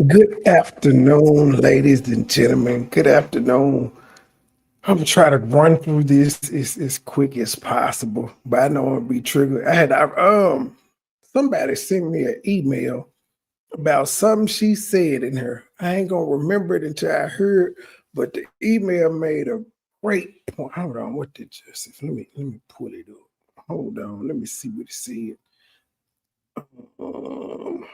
Good afternoon, ladies and gentlemen. Good afternoon. I'm gonna try to run through this as quick as possible, but I know I'll be triggered. Somebody sent me an email about something she said in her. I ain't gonna remember it until I heard, but the email made a great point. Hold on, what did Joseph? Let me pull it up. Hold on, let me see what it said. Um,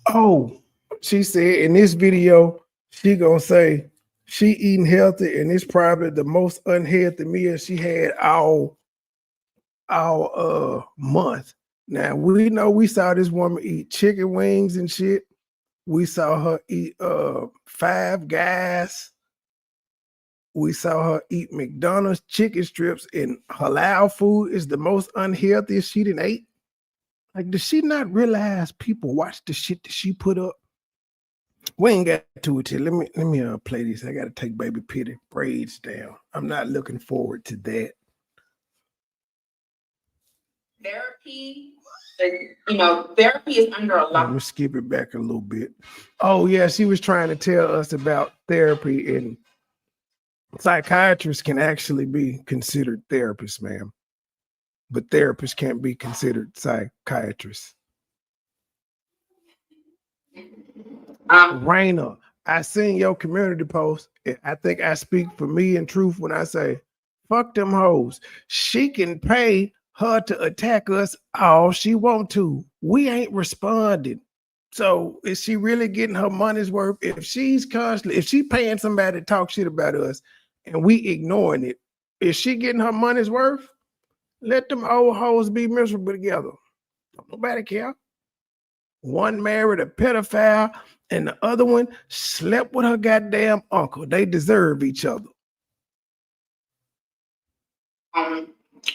Oh, she said in this video, she gonna say she eating healthy and it's probably the most unhealthy meal she had all month. Now we know we saw this woman eat chicken wings and shit. We saw her eat Five Guys. We saw her eat McDonald's chicken strips, and halal food is the most unhealthiest she done ate. Like, does she not realize people watch the shit that she put up? We ain't got to it yet. Let me play this. I gotta take baby Pitty braids down. I'm not looking forward to that. Therapy, therapy is under a lot. Let me skip it back a little bit. Oh yeah, she was trying to tell us about therapy, and psychiatrists can actually be considered therapists, ma'am. But therapists can't be considered psychiatrists. Raina, I seen your community post. I think I speak for me and truth when I say, fuck them hoes. She can pay her to attack us all she want to. We ain't responding. So is she really getting her money's worth? If she paying somebody to talk shit about us and we ignoring it, is she getting her money's worth? Let them old hoes be miserable together. Nobody care. One married a pedophile and the other one slept with her goddamn uncle. They deserve each other.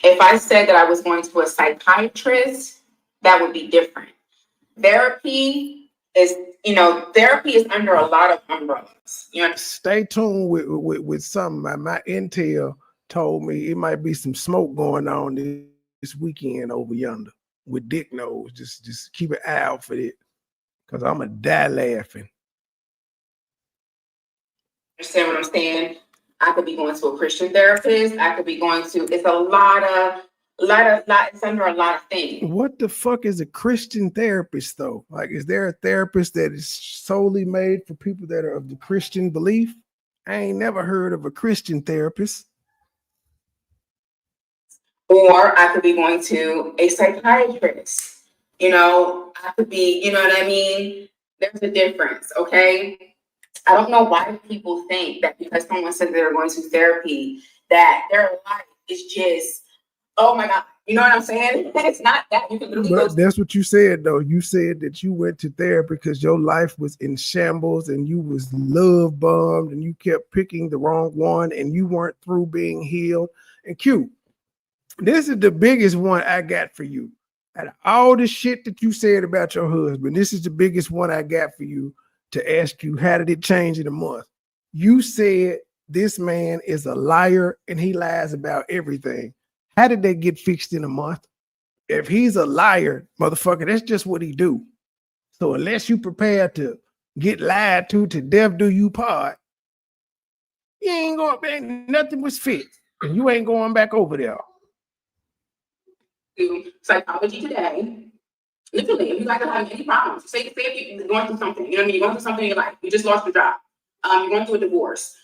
If I said that I was going to a psychiatrist, that would be different. Therapy is under a lot of umbrellas. Stay tuned with something. My intel told me it might be some smoke going on this weekend over yonder with Dick Nose. Just keep an eye out for it, because I'm going to die laughing. Understand what I'm saying? I could be going to a Christian therapist. I could be going to, it's it's under a lot of things. What the fuck is a Christian therapist though? Like, is there a therapist that is solely made for people that are of the Christian belief? I ain't never heard of a Christian therapist. Or I could be going to a psychiatrist. I could be, you know what I mean? There's a difference, okay? I don't know why people think that because someone said they're going to therapy, that their life is just, oh my God. You know what I'm saying? It's not that. You can literally but that's what you said, though. You said that you went to therapy because your life was in shambles and you was love bombed and you kept picking the wrong one and you weren't through being healed. And Q, this is the biggest one I got for you. Out of all the shit that you said about your husband, this is the biggest one I got for you to ask you, how did it change in a month? You said this man is a liar and he lies about everything. How did they get fixed in a month? If he's a liar, motherfucker, that's just what he do. So unless you prepared to get lied to death do you part, you ain't going, nothing was fixed. And you ain't going back over there. Psychology today. Literally, if you guys don't have any problems, say if you're going through something, you know what I mean? You're going through something in your life. You just lost your job. You're going through a divorce.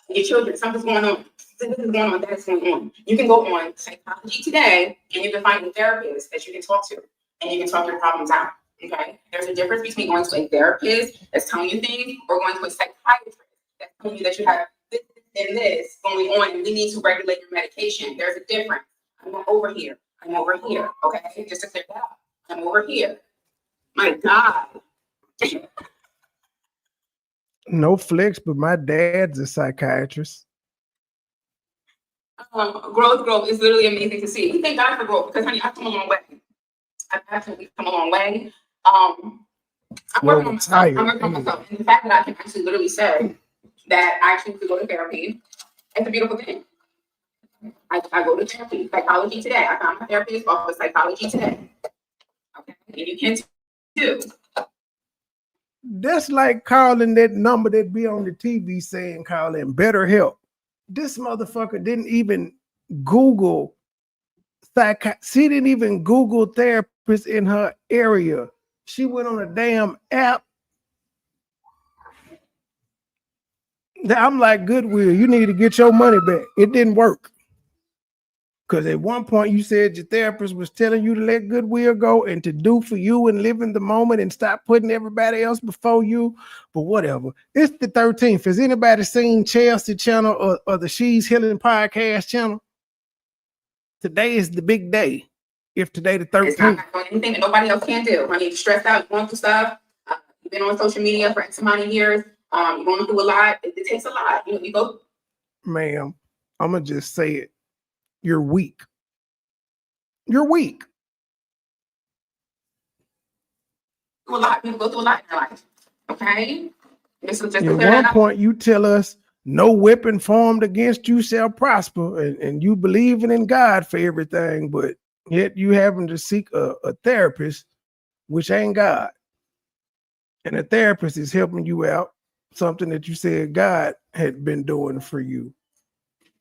Your children, something's going on. This is going on, that's going on. You can go on Psychology Today and you can find a therapist that you can talk to and you can talk your problems out. Okay? There's a difference between going to a therapist that's telling you things or going to a psychiatrist that's telling you that you have this and this going on and we need to regulate your medication. There's a difference. I'm not over here. I'm over here. Okay? Just to clear that up. I'm over here. My God. No flex, but my dad's a psychiatrist. Growth is literally amazing to see. We thank God for growth because, honey, I've come a long way. I've absolutely come a long way. I'm working on myself. And the fact that I can actually literally say that I choose to go to therapy, it's a beautiful thing. I go to therapy, Psychology Today. I found my therapist off of Psychology Today. Okay, and you can too. That's like calling that number that be on the TV saying calling better help. This motherfucker didn't even Google she didn't even Google therapists in her area. She went on a damn app. I'm like, Goodwill, you need to get your money back. It didn't work. Because at one point you said your therapist was telling you to let Goodwill go and to do for you and live in the moment and stop putting everybody else before you. But whatever. It's the 13th. Has anybody seen Chelsea channel or the She's Healing podcast channel? Today is the big day. If today the 13th. It's not doing anything that nobody else can do. I mean, you're stressed out, you're going through stuff. You've been on social media for X amount of years. You're going through a lot. It takes a lot. You go. Ma'am, I'm going to just say it. You're weak. You're weak. A lot. People go through a lot in their life. Okay? This was just at one point, you tell us no weapon formed against you shall prosper, and you believing in God for everything, but yet you having to seek a therapist, which ain't God. And a therapist is helping you out, something that you said God had been doing for you.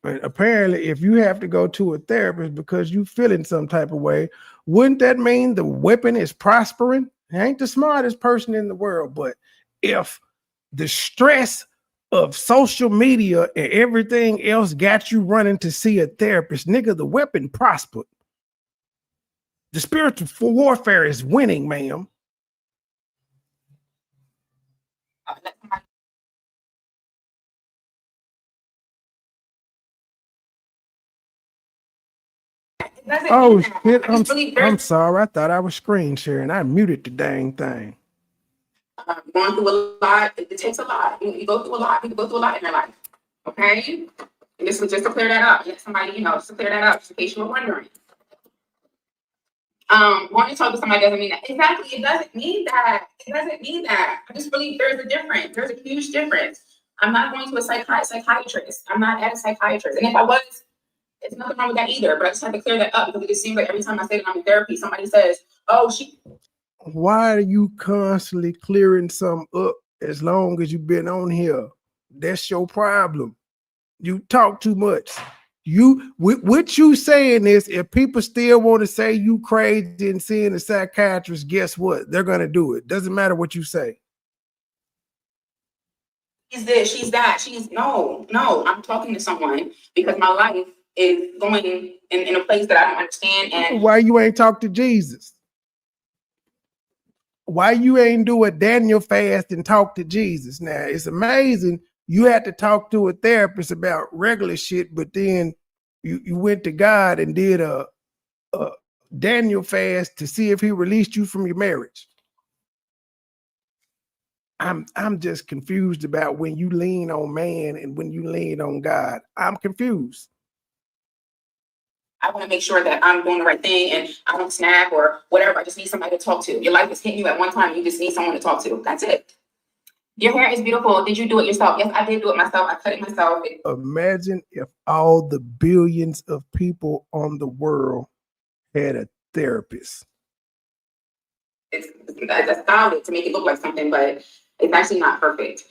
But apparently, if you have to go to a therapist because you feeling some type of way, wouldn't that mean the weapon is prospering? It ain't the smartest person in the world, but if the stress of social media and everything else got you running to see a therapist, nigga, the weapon prospered. The spiritual warfare is winning, ma'am. Oh shit! I'm sorry. I thought I was screen sharing. I muted the dang thing. Going through a lot. It takes a lot. You go through a lot. People go through a lot in their life. Okay. And this was just to clear that up. Let somebody, just to clear that up, just in case you were wondering. Wanting to talk to somebody doesn't mean that. Exactly. It doesn't mean that. It doesn't mean that. I just believe there's a difference. There's a huge difference. I'm not going to a psychiatrist. I'm not at a psychiatrist. And if I was, it's nothing wrong with that either. But I just had to clear that up because it just seems like every time I say that I'm in therapy, somebody says, oh, why are you constantly clearing some up as long as you've been on here? That's your problem. You talk too much. What you saying is if people still want to say you crazy and seeing a psychiatrist, guess what? They're going to do it. Doesn't matter what you say. She's this, she's that, no, I'm talking to someone because my life is going in a place that I don't understand. And why you ain't talk to Jesus? Why you ain't do a Daniel fast and talk to Jesus? Now, it's amazing you had to talk to a therapist about regular shit, but then you went to God and did a Daniel fast to see if he released you from your marriage. I'm just confused about when you lean on man and when you lean on God. I'm confused. I want to make sure that I'm doing the right thing and I don't snap or whatever. I just need somebody to talk to. Your life is hitting you at one time. You just need someone to talk to. That's it. Your hair is beautiful. Did you do it yourself? Yes, I did do it myself. I cut it myself. Imagine if all the billions of people on the world had a therapist. That's solid to make it look like something, but it's actually not perfect.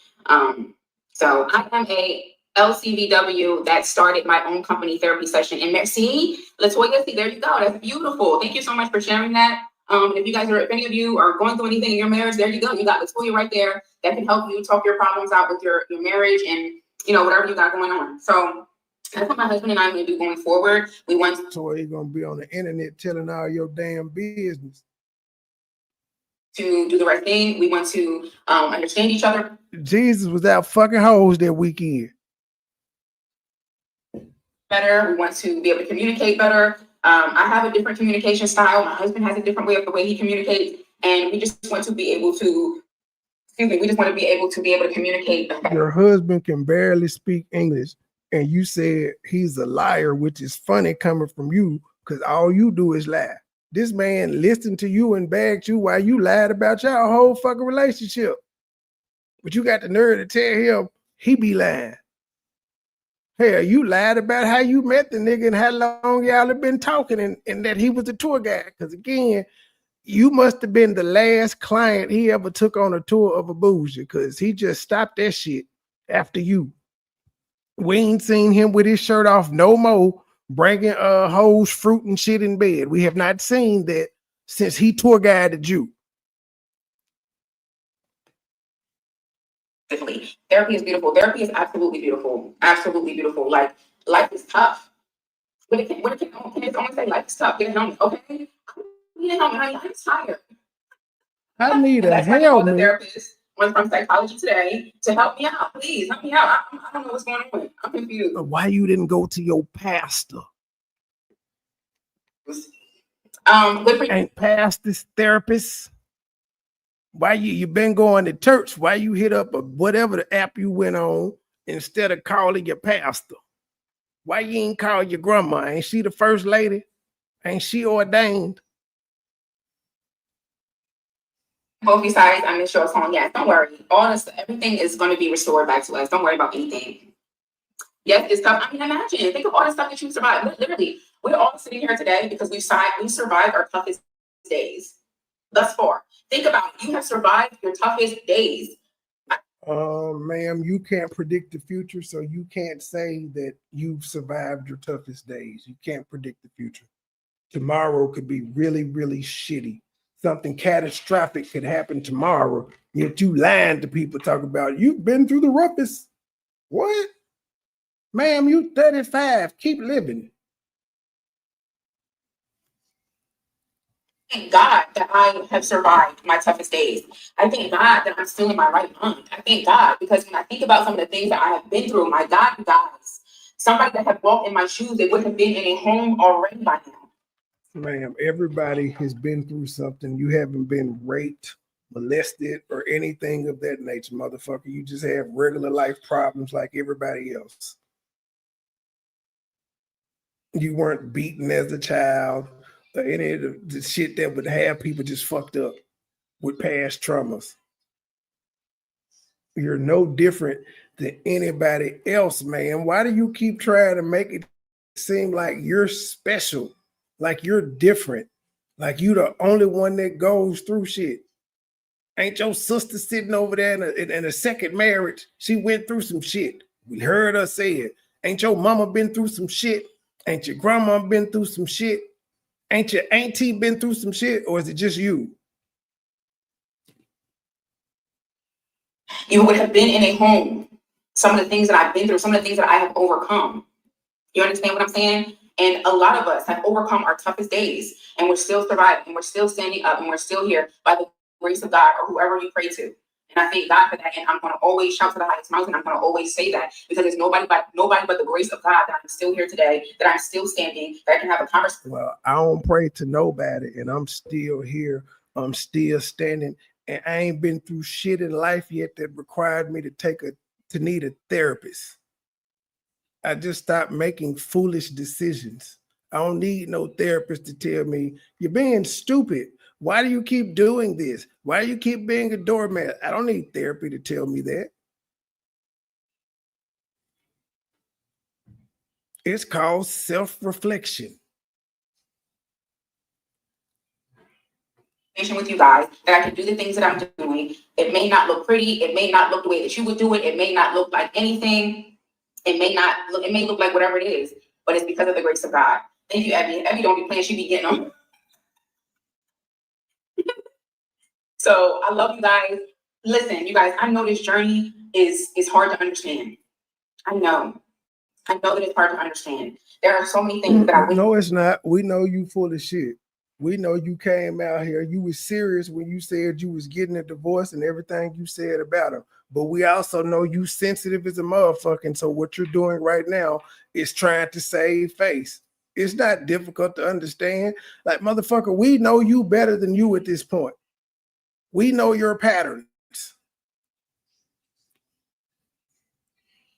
So I am a LCVW that started my own company therapy session. And see, Latoya, see, there you go. That's beautiful. Thank you so much for sharing that. If any of you are going through anything in your marriage, there you go. You got Latoya right there that can help you talk your problems out with your marriage and, whatever you got going on. So that's what my husband and I are going to do going forward. So you're going to be on the internet telling all your damn business. To do the right thing. We want to understand each other. Jesus was out fucking hoes that weekend. Better. We want to be able to communicate better. I have a different communication style. My husband has a different way of the way he communicates. And we just want to be able to, we just want to be able to communicate. Your husband can barely speak English. And you said he's a liar, which is funny coming from you because all you do is lie. This man listened to you and bagged you while you lied about your whole fucking relationship. But you got the nerve to tell him he be lying. Hell, you lied about how you met the nigga and how long y'all have been talking and that he was the tour guide. Because again, you must have been the last client he ever took on a tour of a bougie because he just stopped that shit after you. We ain't seen him with his shirt off no more, bringing hoes, fruit, and shit in bed. We have not seen that since he tour guided you. Therapy is beautiful. Therapy is absolutely beautiful. Absolutely beautiful. Like, life is tough. Can it only say life is tough? Get a helmet, okay? I need a helmet, honey. I'm tired. I need And a that's why I called the helmet. therapist, one from psychology today, to help me out. Please help me out. I don't know what's going on. I'm confused. Why you didn't go to your pastor? Ain't pastors therapists? Why you been going to church? Why you hit up whatever the app you went on instead of calling your pastor? Why you ain't call your grandma? Ain't she the first lady? Ain't she ordained? Both besides, I'm sure it's on. Yes, don't worry. All this, everything is going to be restored back to us. Don't worry about anything. Yes, it's tough. I mean, imagine. Think of all the stuff that you survived. Literally, we're all sitting here today because we survived our toughest days thus far. Think about it. You have survived your toughest days. Ma'am, you can't predict the future, so you can't say that you've survived your toughest days. You can't predict the future. Tomorrow could be really, really shitty. Something catastrophic could happen tomorrow. Yet you lying to people talking about you've been through the roughest. What? Ma'am, you 35. Keep living. Thank God that I have survived my toughest days. I thank God that I'm still in my right mind. I thank God because when I think about some of the things that I have been through, my God, you guys, somebody that had walked in my shoes, they would have been in a home already by now. Ma'am, everybody has been through something. You haven't been raped, molested, or anything of that nature, motherfucker. You just have regular life problems like everybody else. You weren't beaten as a child or any of the shit that would have people just fucked up with past traumas. You're no different than anybody else, man. Why do you keep trying to make it seem like you're special, like you're different, like you the only one that goes through shit? Ain't your sister sitting over there in a second marriage? She went through some shit. We heard her say it. Ain't your mama been through some shit? Ain't your grandma been through some shit? Ain't your auntie been through some shit? Or is it just you? You would have been in a home. Some of the things that I've been through, some of the things that I have overcome. You understand what I'm saying? And a lot of us have overcome our toughest days and we're still surviving and we're still standing up and we're still here by the grace of God or whoever you pray to. And I thank God for that. And I'm going to always shout to the highest mountain. I'm going to always say that because there's nobody but the grace of God that I'm still here today, that I'm still standing, that I can have a conversation. Well, I don't pray to nobody and I'm still here. I'm still standing and I ain't been through shit in life yet that required me to need a therapist. I just stopped making foolish decisions. I don't need no therapist to tell me you're being stupid. Why do you keep doing this? Why do you keep being a doormat? I don't need therapy to tell me that. It's called self-reflection. With you guys, that I can do the things that I'm doing. It may not look pretty. It may not look the way that you would do it. It may not look like anything. It may look like whatever it is, but it's because of the grace of God. Thank you, Abby. Abby don't be playing, she be getting them. So I love you guys. Listen, you guys, I know this journey is hard to understand. I know that it's hard to understand. There are so many things that I No, it's not. We know you full of shit. We know you came out here. You was serious when you said you was getting a divorce and everything you said about him. But we also know you sensitive as a motherfucker. So what you're doing right now is trying to save face. It's not difficult to understand. Like, motherfucker, we know you better than you at this point. We know your patterns.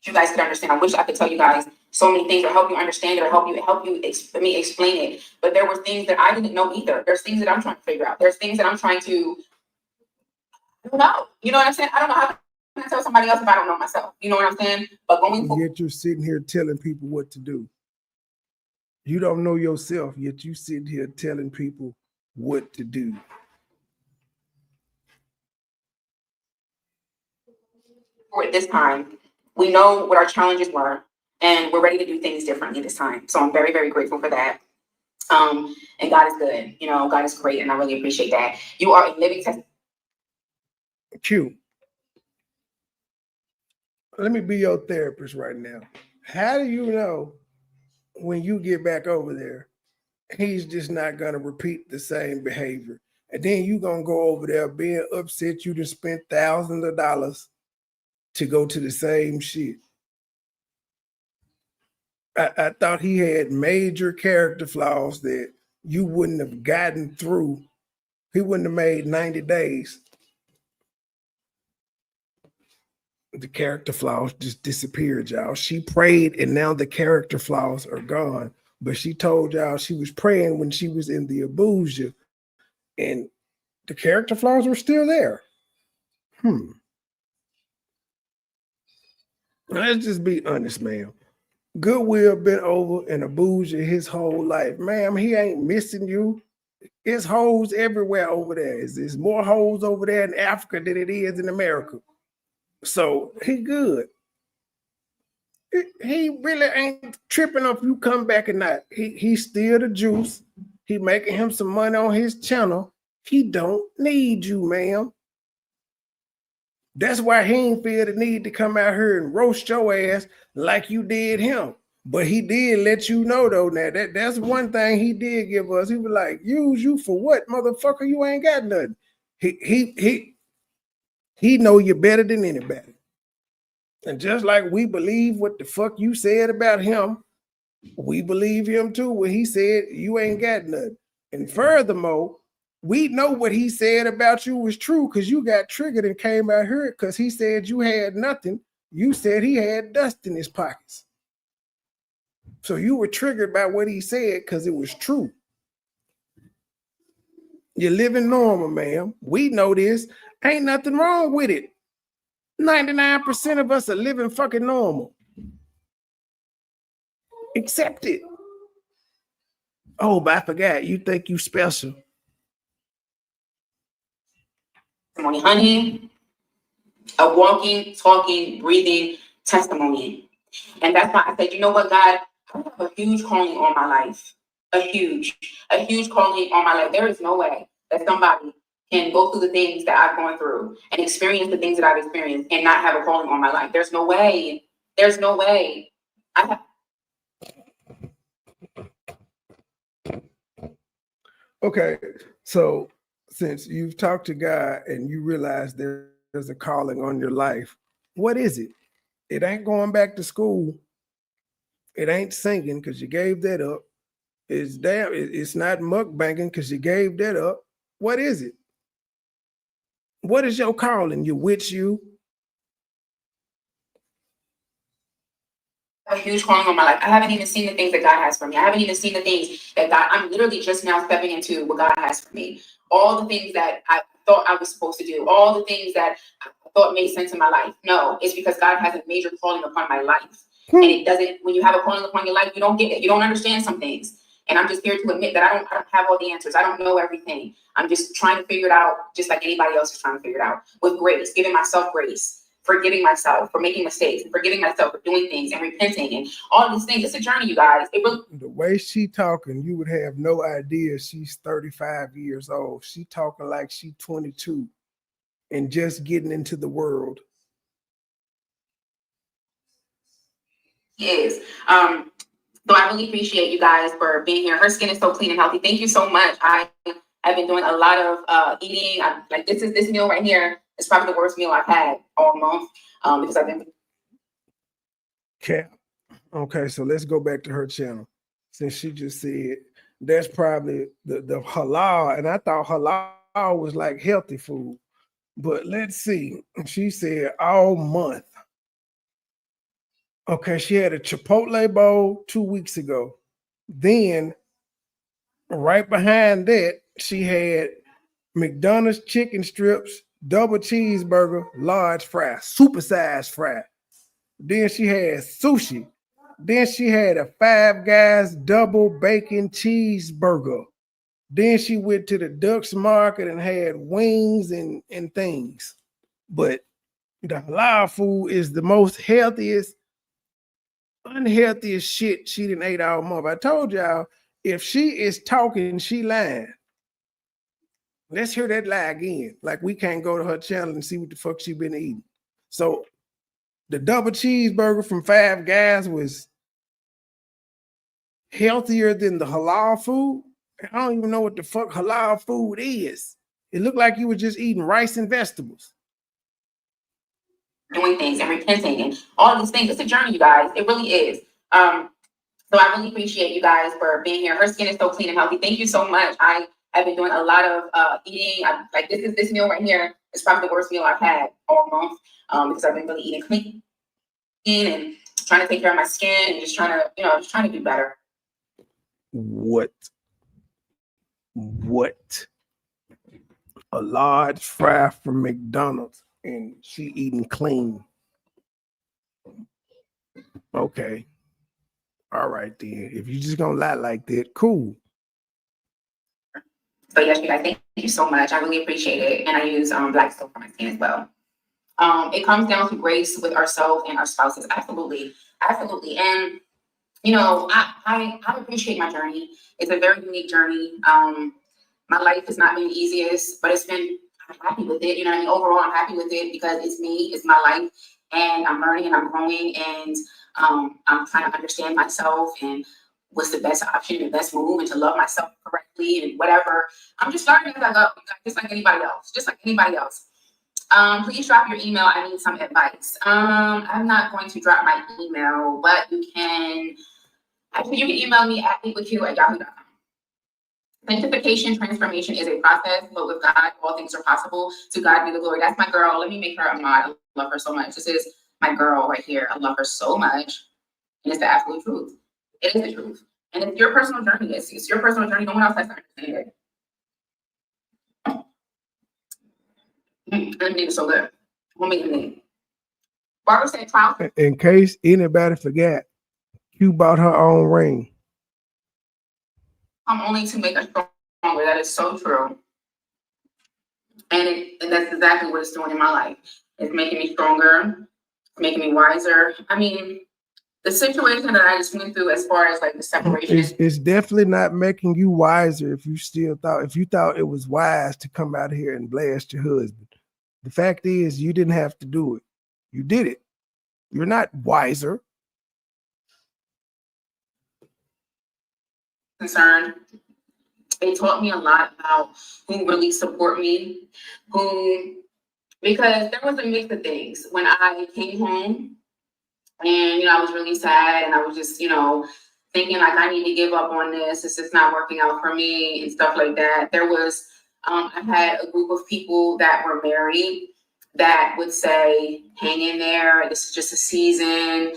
You guys could understand. I wish I could tell you guys so many things or help you understand it or help you explain it. But there were things that I didn't know either. There's things that I'm trying to figure out. There's things that I'm trying to, I don't know. You know what I'm saying? I don't know how gonna tell somebody else if I don't know myself. You know what I'm saying? But going forward, yet you're sitting here telling people what to do. You don't know yourself, yet you sitting here telling people what to do. at this time, we know what our challenges were, and we're ready to do things differently this time. So I'm very, very grateful for that. And God is good. You know, God is great, and I really appreciate that. You are a living testimony. Q, let me be your therapist right now. How do you know when you get back over there, he's just not going to repeat the same behavior? And then you going to go over there being upset you just spent thousands of dollars to go to the same shit. I thought he had major character flaws that you wouldn't have gotten through. He wouldn't have made 90 days. The character flaws just disappeared, y'all. She prayed and now the character flaws are gone. But she told y'all she was praying when she was in the abuser and the character flaws were still there. Let's just be honest, ma'am. Goodwill been over and abused his whole life. Ma'am, he ain't missing you. It's hoes everywhere over there. There's more hoes over there in Africa than it is in America. So he good. He really ain't tripping if you come back or not. He's still the juice. He making him some money on his channel. He don't need you, ma'am. That's why he ain't feel the need to come out here and roast your ass like you did him. But he did let you know, though, now that's one thing he did give us. He was like, use you for what, motherfucker? You ain't got nothing. He know you better than anybody. And just like we believe what the fuck you said about him, we believe him too when he said you ain't got nothing. And furthermore, we know what he said about you was true because you got triggered and came out here because he said you had nothing. You said he had dust in his pockets. So you were triggered by what he said because it was true. You're living normal, ma'am. We know this. Ain't nothing wrong with it. 99% of us are living fucking normal. Accept it. Oh, but I forgot. You think you special. Honey, a walking, talking, breathing testimony. And that's why I said, you know what, God, I have a huge calling on my life. A huge calling on my life. There is no way that somebody can go through the things that I've gone through and experience the things that I've experienced and not have a calling on my life. There's no way. There's no way. Okay, so since you've talked to God and you realize there's a calling on your life, what is it? It ain't going back to school. It ain't singing because you gave that up. It's not mukbanging because you gave that up. What is it? What is your calling? You which you? A huge calling on my life. I haven't even seen the things that God has for me. I haven't even seen the things that I'm literally just now stepping into what God has for me. All the things that I thought I was supposed to do, all the things that I thought made sense in my life. No, it's because God has a major calling upon my life. And it doesn't, when you have a calling upon your life, you don't get it. You don't understand some things. And I'm just here to admit that I don't have all the answers. I don't know everything. I'm just trying to figure it out just like anybody else is trying to figure it out with grace, giving myself grace. Forgiving myself for making mistakes and forgiving myself for doing things and repenting and all of these things. It's a journey, you guys. The way she talking, you would have no idea she's 35 years old. She talking like she's 22 and just getting into the world. Yes. So I really appreciate you guys for being here. Her skin is so clean and healthy. Thank you so much. I've been doing a lot of eating. Like this meal right here is probably the worst meal I've had all month because I've been. Cap. Okay, so let's go back to her channel. Since she just said that's probably the halal, and I thought halal was like healthy food. But let's see. She said all month. Okay, she had a Chipotle bowl 2 weeks ago. Then right behind that, she had McDonald's chicken strips double cheeseburger, large fry, supersized fry. Then she had sushi. Then she had a Five Guys double bacon cheeseburger. Then she went to the Dutch market and had wings and things. But the halal food is the most healthiest, unhealthiest shit she done ate all month. I told y'all, if she is talking, she lying. Let's hear that lie again. Like we can't go to her channel and see what the fuck she been eating. So the double cheeseburger from Five Guys was healthier than the halal food. I don't even know what the fuck halal food is. It looked like you were just eating rice and vegetables. Doing things and repenting and all these things. It's a journey, you guys. It really is. So I really appreciate you guys for being here. Her skin is so clean and healthy. Thank you so much. I've been doing a lot of eating. Like this meal right here is probably the worst meal I've had all month because I've been really eating clean and trying to take care of my skin and just trying to do better. What? A large fry from McDonald's and she eating clean. Okay. All right, then. If you're just gonna lie like that, cool. So yes, you guys, thank you so much. I really appreciate it. And I use black soap for my skin as well. It comes down to grace with ourselves and our spouses. Absolutely. Absolutely. And I appreciate my journey. It's a very unique journey. My life has not been the easiest, but I'm happy with it. You know what I mean? Overall, I'm happy with it because it's me, it's my life, and I'm learning and I'm growing, and I'm trying to understand myself and what's the best option, the best move, and to love myself correctly and whatever. I'm just learning as I go, just like anybody else, Please drop your email. I need some advice. I'm not going to drop my email, but you can email me at peopleq@yahoo.com. Sanctification, transformation is a process, but with God, all things are possible. To God be the glory. That's my girl. Let me make her a mod. I love her so much. This is my girl right here. I love her so much. And it's the absolute truth. It is the truth. And it's your personal journey. It's your personal journey. No one else has to understand it. Lemonade is so good. We'll make lemonade. Barbara said trial. In case anybody forgot, Q bought her own ring. I'm only to make us stronger. That is so true. And that's exactly what it's doing in my life. It's making me stronger, making me wiser. I mean, the situation that I just went through as far as like the separation. It's definitely not making you wiser if you thought it was wise to come out here and blast your husband. The fact is you didn't have to do it. You did it. You're not wiser. Concerned. It taught me a lot about who really support me, because there was a mix of things. When I came home and, I was really sad and I was just, thinking like I need to give up on this. It's just not working out for me and stuff like that. There was, I had a group of people that were married that would say, hang in there. This is just a season.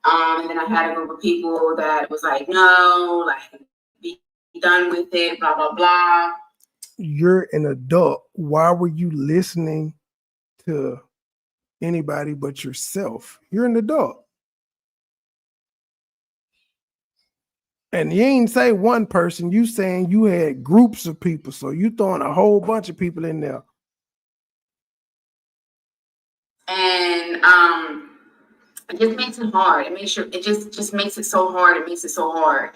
And then I had a group of people that was like, no, like, be done with it, blah, blah, blah. You're an adult. Why were you listening to anybody but yourself? You're an adult. And you ain't say one person, you saying you had groups of people. So you throwing a whole bunch of people in there. And it just makes it hard. It just makes it so hard. It makes it so hard.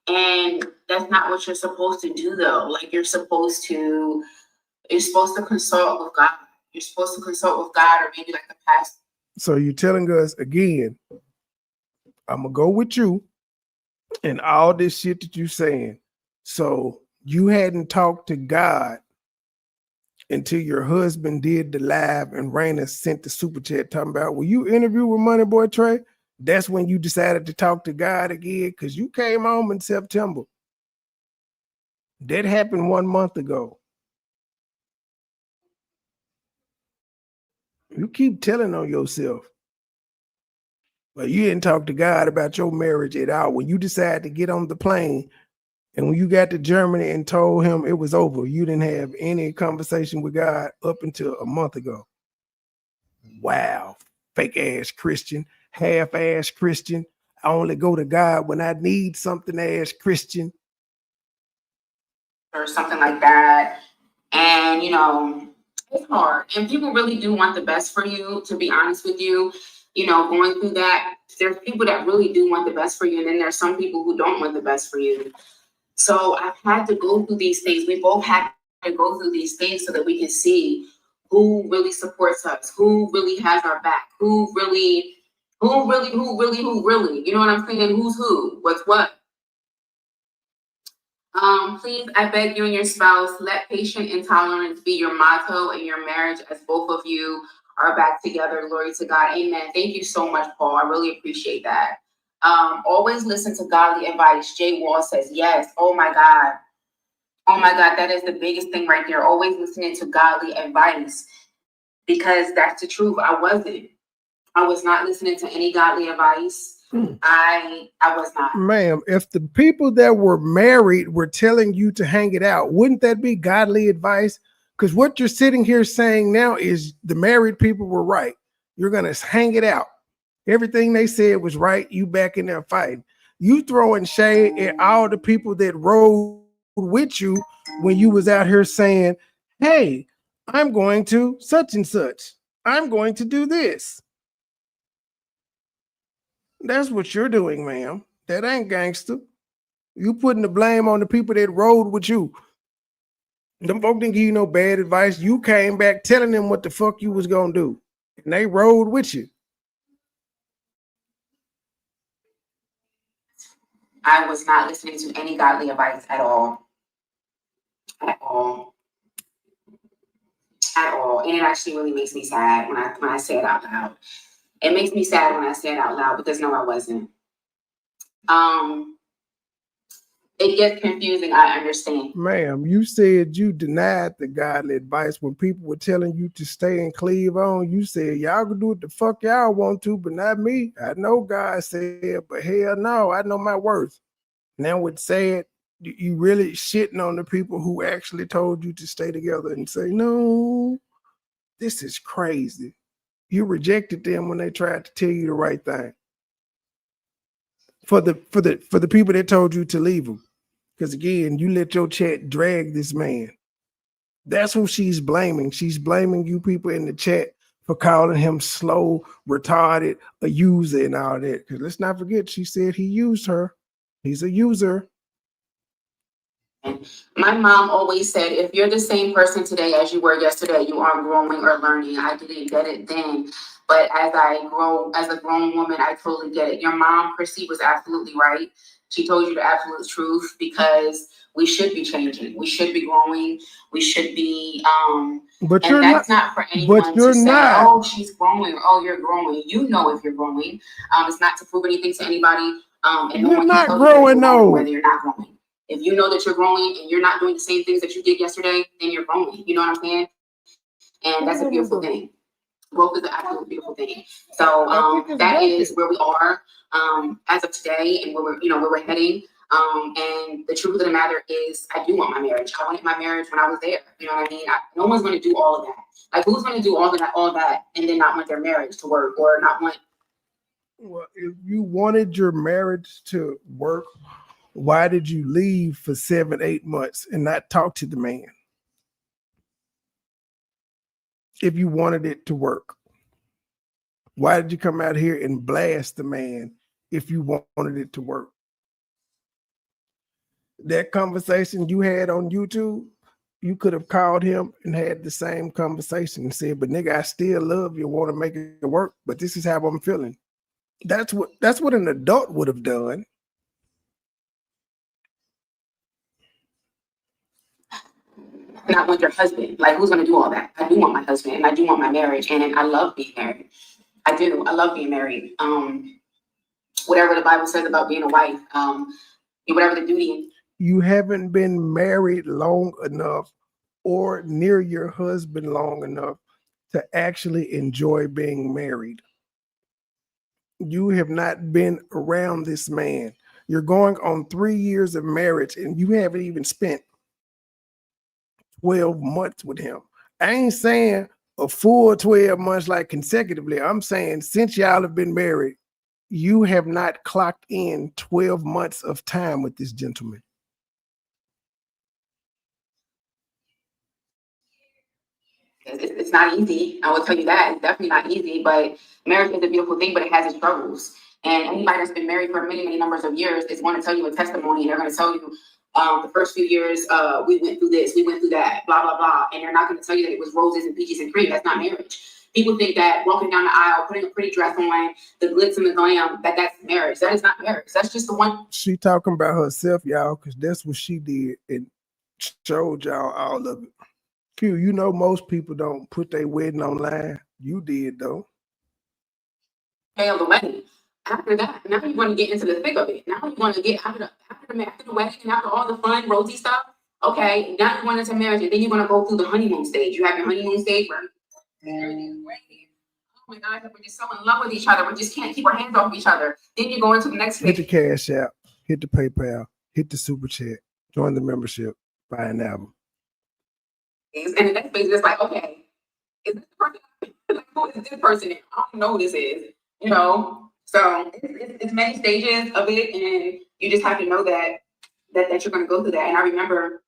And that's not what you're supposed to do though. Like you're supposed to consult with God. You're supposed to consult with God or maybe like the pastor. So you're telling us again, I'm gonna go with you and all this shit that you're saying. So you hadn't talked to God until your husband did the live and Raina sent the super chat talking about, will you interview with MoneyBoy Trey? That's when you decided to talk to God again because you came home in September. That happened 1 month ago. You keep telling on yourself. But you didn't talk to God about your marriage at all. When you decided to get on the plane And when you got to Germany and told him it was over, you didn't have any conversation with God up until a month ago. Wow. Fake ass Christian, half ass Christian. I only go to God when I need something ass Christian. Or something like that. And, it's hard. And people really do want the best for you, to be honest with you. Going through that, there's people that really do want the best for you. And then there's some people who don't want the best for you. So I've had to go through these things. We both had to go through these things so that we can see who really supports us, who really has our back, who really, you know what I'm saying? Who's who, what's what. Please, I beg you and your spouse, let patient intolerance be your motto in your marriage as both of you are back together. Glory to God. Amen. Thank you so much, Paul. I really appreciate that. Always listen to godly advice. Jay Wall says, yes. Oh my God. Oh my God. That is the biggest thing right there. Always listening to godly advice, because that's the truth. I was not listening to any godly advice. I was not. Ma'am, if the people that were married were telling you to hang it out, wouldn't that be godly advice? Because what you're sitting here saying now is the married people were right. You're going to hang it out. Everything they said was right. You back in there fighting. You throwing shade at all the people that rode with you when you was out here saying, hey, I'm going to such and such. I'm going to do this. That's what you're doing, ma'am. That ain't gangster. You putting the blame on the people that rode with you. Them folk didn't give you no bad advice. You came back telling them what the fuck you was gonna do, and they rode with you. I was not listening to any godly advice at all. At all. At all. And it actually really makes me sad when I say it out loud. It makes me sad when I say it out loud, because no, I wasn't. It gets confusing, I understand. Ma'am, you said you denied the godly advice when people were telling you to stay and cleave on. You said, y'all can do what the fuck y'all want to, but not me. I know God said, but hell no, I know my worth. Now with said, you really shitting on the people who actually told you to stay together and say, no, this is crazy. You rejected them when they tried to tell you the right thing. For the people that told you to leave them. Because again, you let your chat drag this man. That's who she's blaming. She's blaming you people in the chat for calling him slow, retarded, a user and all that. Because let's not forget, she said he used her. He's a user. My mom always said, if you're the same person today as you were yesterday, you aren't growing or learning. I didn't get it then, but as I grow as a grown woman, I totally get it. Your mom, Chrissy, was absolutely right. She told you the absolute truth, because we should be changing. We should be growing. We should be, but and that's not for anyone to say, oh, she's growing, or oh, you're growing. You know if you're growing. It's not to prove anything to anybody. And no one can tell you whether you're not growing. If you know that you're growing and you're not doing the same things that you did yesterday, then you're growing. You know what I'm saying? And that's a beautiful thing. Growth is an absolute beautiful thing. So that is where we are as of today, and where we're heading. And the truth of the matter is, I do want my marriage. I wanted my marriage when I was there. You know what I mean? No one's going to do all of that. Like, who's going to do all that, and then not want their marriage to work, or not want? Well, if you wanted your marriage to work, why did you leave for 7-8 months and not talk to the man? If you wanted it to work, why did you come out here and blast the man if you wanted it to work? That conversation you had on YouTube, you could have called him and had the same conversation and said, but nigga, I still love you, want to make it work, but this is how I'm feeling. That's what an adult would have done. Not want your husband. Like, who's going to do all that? I do want my husband, and I do want my marriage, and I love being married. I do. I love being married. Whatever the Bible says about being a wife, whatever the duty. You haven't been married long enough or near your husband long enough to actually enjoy being married. You have not been around this man. You're going on 3 years of marriage and you haven't even spent 12 months with him. I ain't saying a full 12 months like consecutively. I'm saying since y'all have been married, you have not clocked in 12 months of time with this gentleman. It's not easy. I will tell you that. It's definitely not easy, but marriage is a beautiful thing, but it has its struggles. And anybody that's been married for many, many numbers of years is going to tell you a testimony. And they're going to tell you the first few years, we went through this, we went through that, blah, blah, blah. And they're not going to tell you that it was roses and peaches and cream. That's not marriage. People think that walking down the aisle, putting a pretty dress on, the glitz and the glam, that's marriage. That is not marriage. That's just the one. She talking about herself, y'all, because that's what she did and showed y'all all of it. Q, you know most people don't put their wedding online. You did, though. Of the wedding. After that, now you want to get into the thick of it. Now you want to get after the wedding and after all the fun, rosy stuff. Okay, now you want into marriage, and then you're going to go through the honeymoon stage. You have your honeymoon stage where everything's great. Oh my gosh, we're just so in love with each other. We just can't keep our hands off each other. Then you go into the next phase. Hit the Cash App, hit the PayPal, hit the Super Chat, join the membership, buy an album. And the next phase is like, okay, is this the person? Like, who is this person? I don't know who this is. You know, so it's many stages of it, and you just have to know that you're going to go through that. And I remember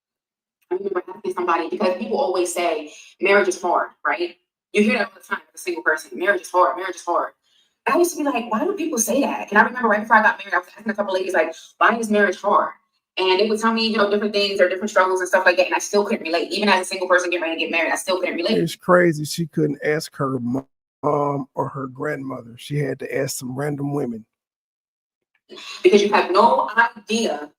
asking somebody, because people always say marriage is hard, right? You hear that all the time as a single person. Marriage is hard. Marriage is hard. I used to be like, why do people say that? And I remember right before I got married, I was asking a couple ladies like, why is marriage hard? And they would tell me, different things or different struggles and stuff like that. And I still couldn't relate. Even as a single person getting ready to get married, I still couldn't relate. It's crazy. She couldn't ask her mom or her grandmother. She had to ask some random women. Because you have no idea.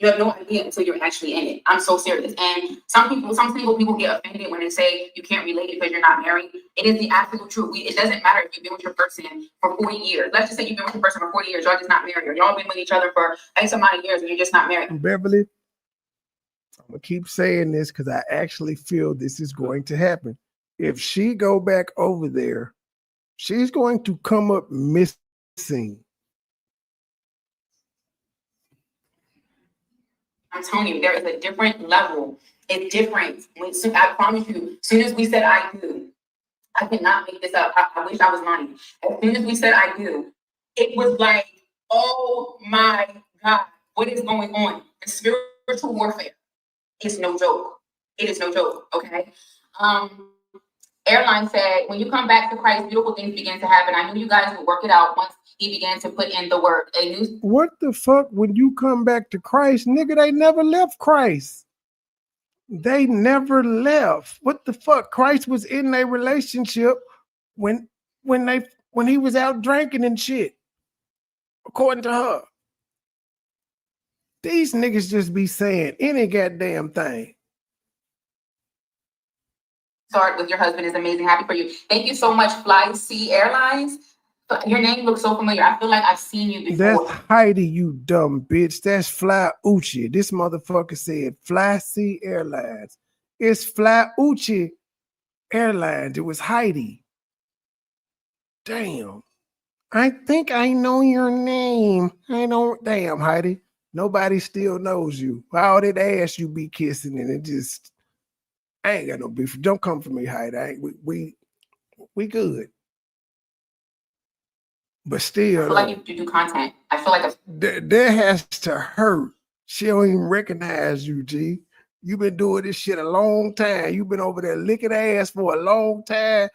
You have no idea until you're actually in it. I'm so serious. And some single people get offended when they say you can't relate because you're not married. It is the absolute truth. It doesn't matter if you've been with your person for 40 years. Let's just say you've been with your person for 40 years. Y'all just not married. Or y'all been with each other for X amount of years and you're just not married. Beverly, I'm going to keep saying this because I actually feel this is going to happen. If she go back over there, she's going to come up missing. I'm telling you, there is a different level. It's different. I promise you, as soon as we said I do, I cannot make this up. I wish I was lying. As soon as we said I do, it was like, oh my God, what is going on? The spiritual warfare is no joke. It is no joke, okay? Airline said, when you come back to Christ, beautiful things begin to happen. I knew you guys would work it out once he began to put in the work. What the fuck? When you come back to Christ, nigga, they never left Christ. They never left. What the fuck? Christ was in a relationship when he was out drinking and shit. According to her. These niggas just be saying any goddamn thing. Start with your husband is amazing. Happy for you. Thank you so much, Fly C Airlines. Your name looks so familiar. I feel like I've seen you before. That's Heidi, you dumb bitch. That's Fly Uchi. This motherfucker said Fly C Airlines. It's Fly Uchi Airlines. It was Heidi. Damn. I think I know your name. I don't. Damn, Heidi. Nobody still knows you. All that ass you be kissing and it just. I ain't got no beef. Don't come for me, Heidi. We good. But still, I feel like you do content. I feel like that has to hurt. She don't even recognize you, G. You've been doing this shit a long time. You've been over there licking ass for a long time,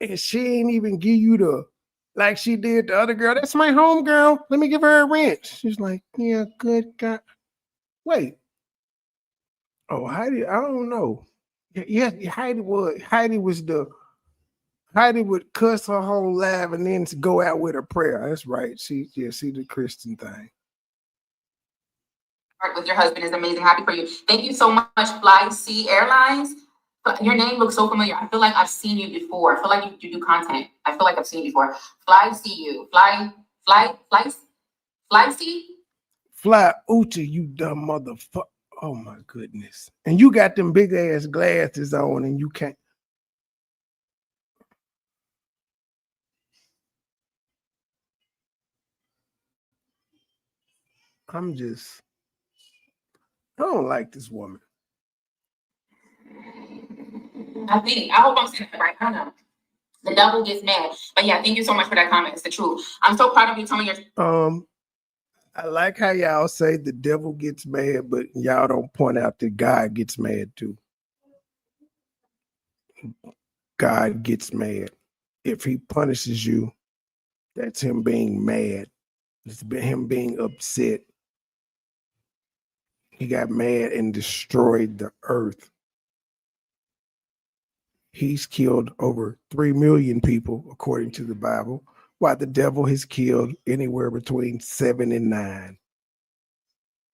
and she ain't even give you the like she did the other girl. That's my home girl. Let me give her a wrench. She's like, yeah, good God. Wait. Oh, Heidi, I don't know. Yeah, Heidi would cuss her whole life and then go out with a prayer. That's right. She the Christian thing. With your husband is amazing. Happy for you. Thank you so much, Fly C Airlines. Your name looks so familiar. I feel like I've seen you before. I feel like you do content. I feel like I've seen you before. Fly C you. Fly C? Fly Uchi, you dumb motherfucker. Oh my goodness. And you got them big ass glasses on and you can't. I don't like this woman. I hope I'm saying it right. I don't know. The devil gets mad. But yeah, thank you so much for that comment. It's the truth. I'm so proud of you telling your I like how y'all say the devil gets mad, but y'all don't point out that God gets mad too. God gets mad. If he punishes you, that's him being mad. It's him being upset. He got mad and destroyed the earth. He's killed over 3 million people, according to the Bible, while the devil has killed anywhere between 7 and 9.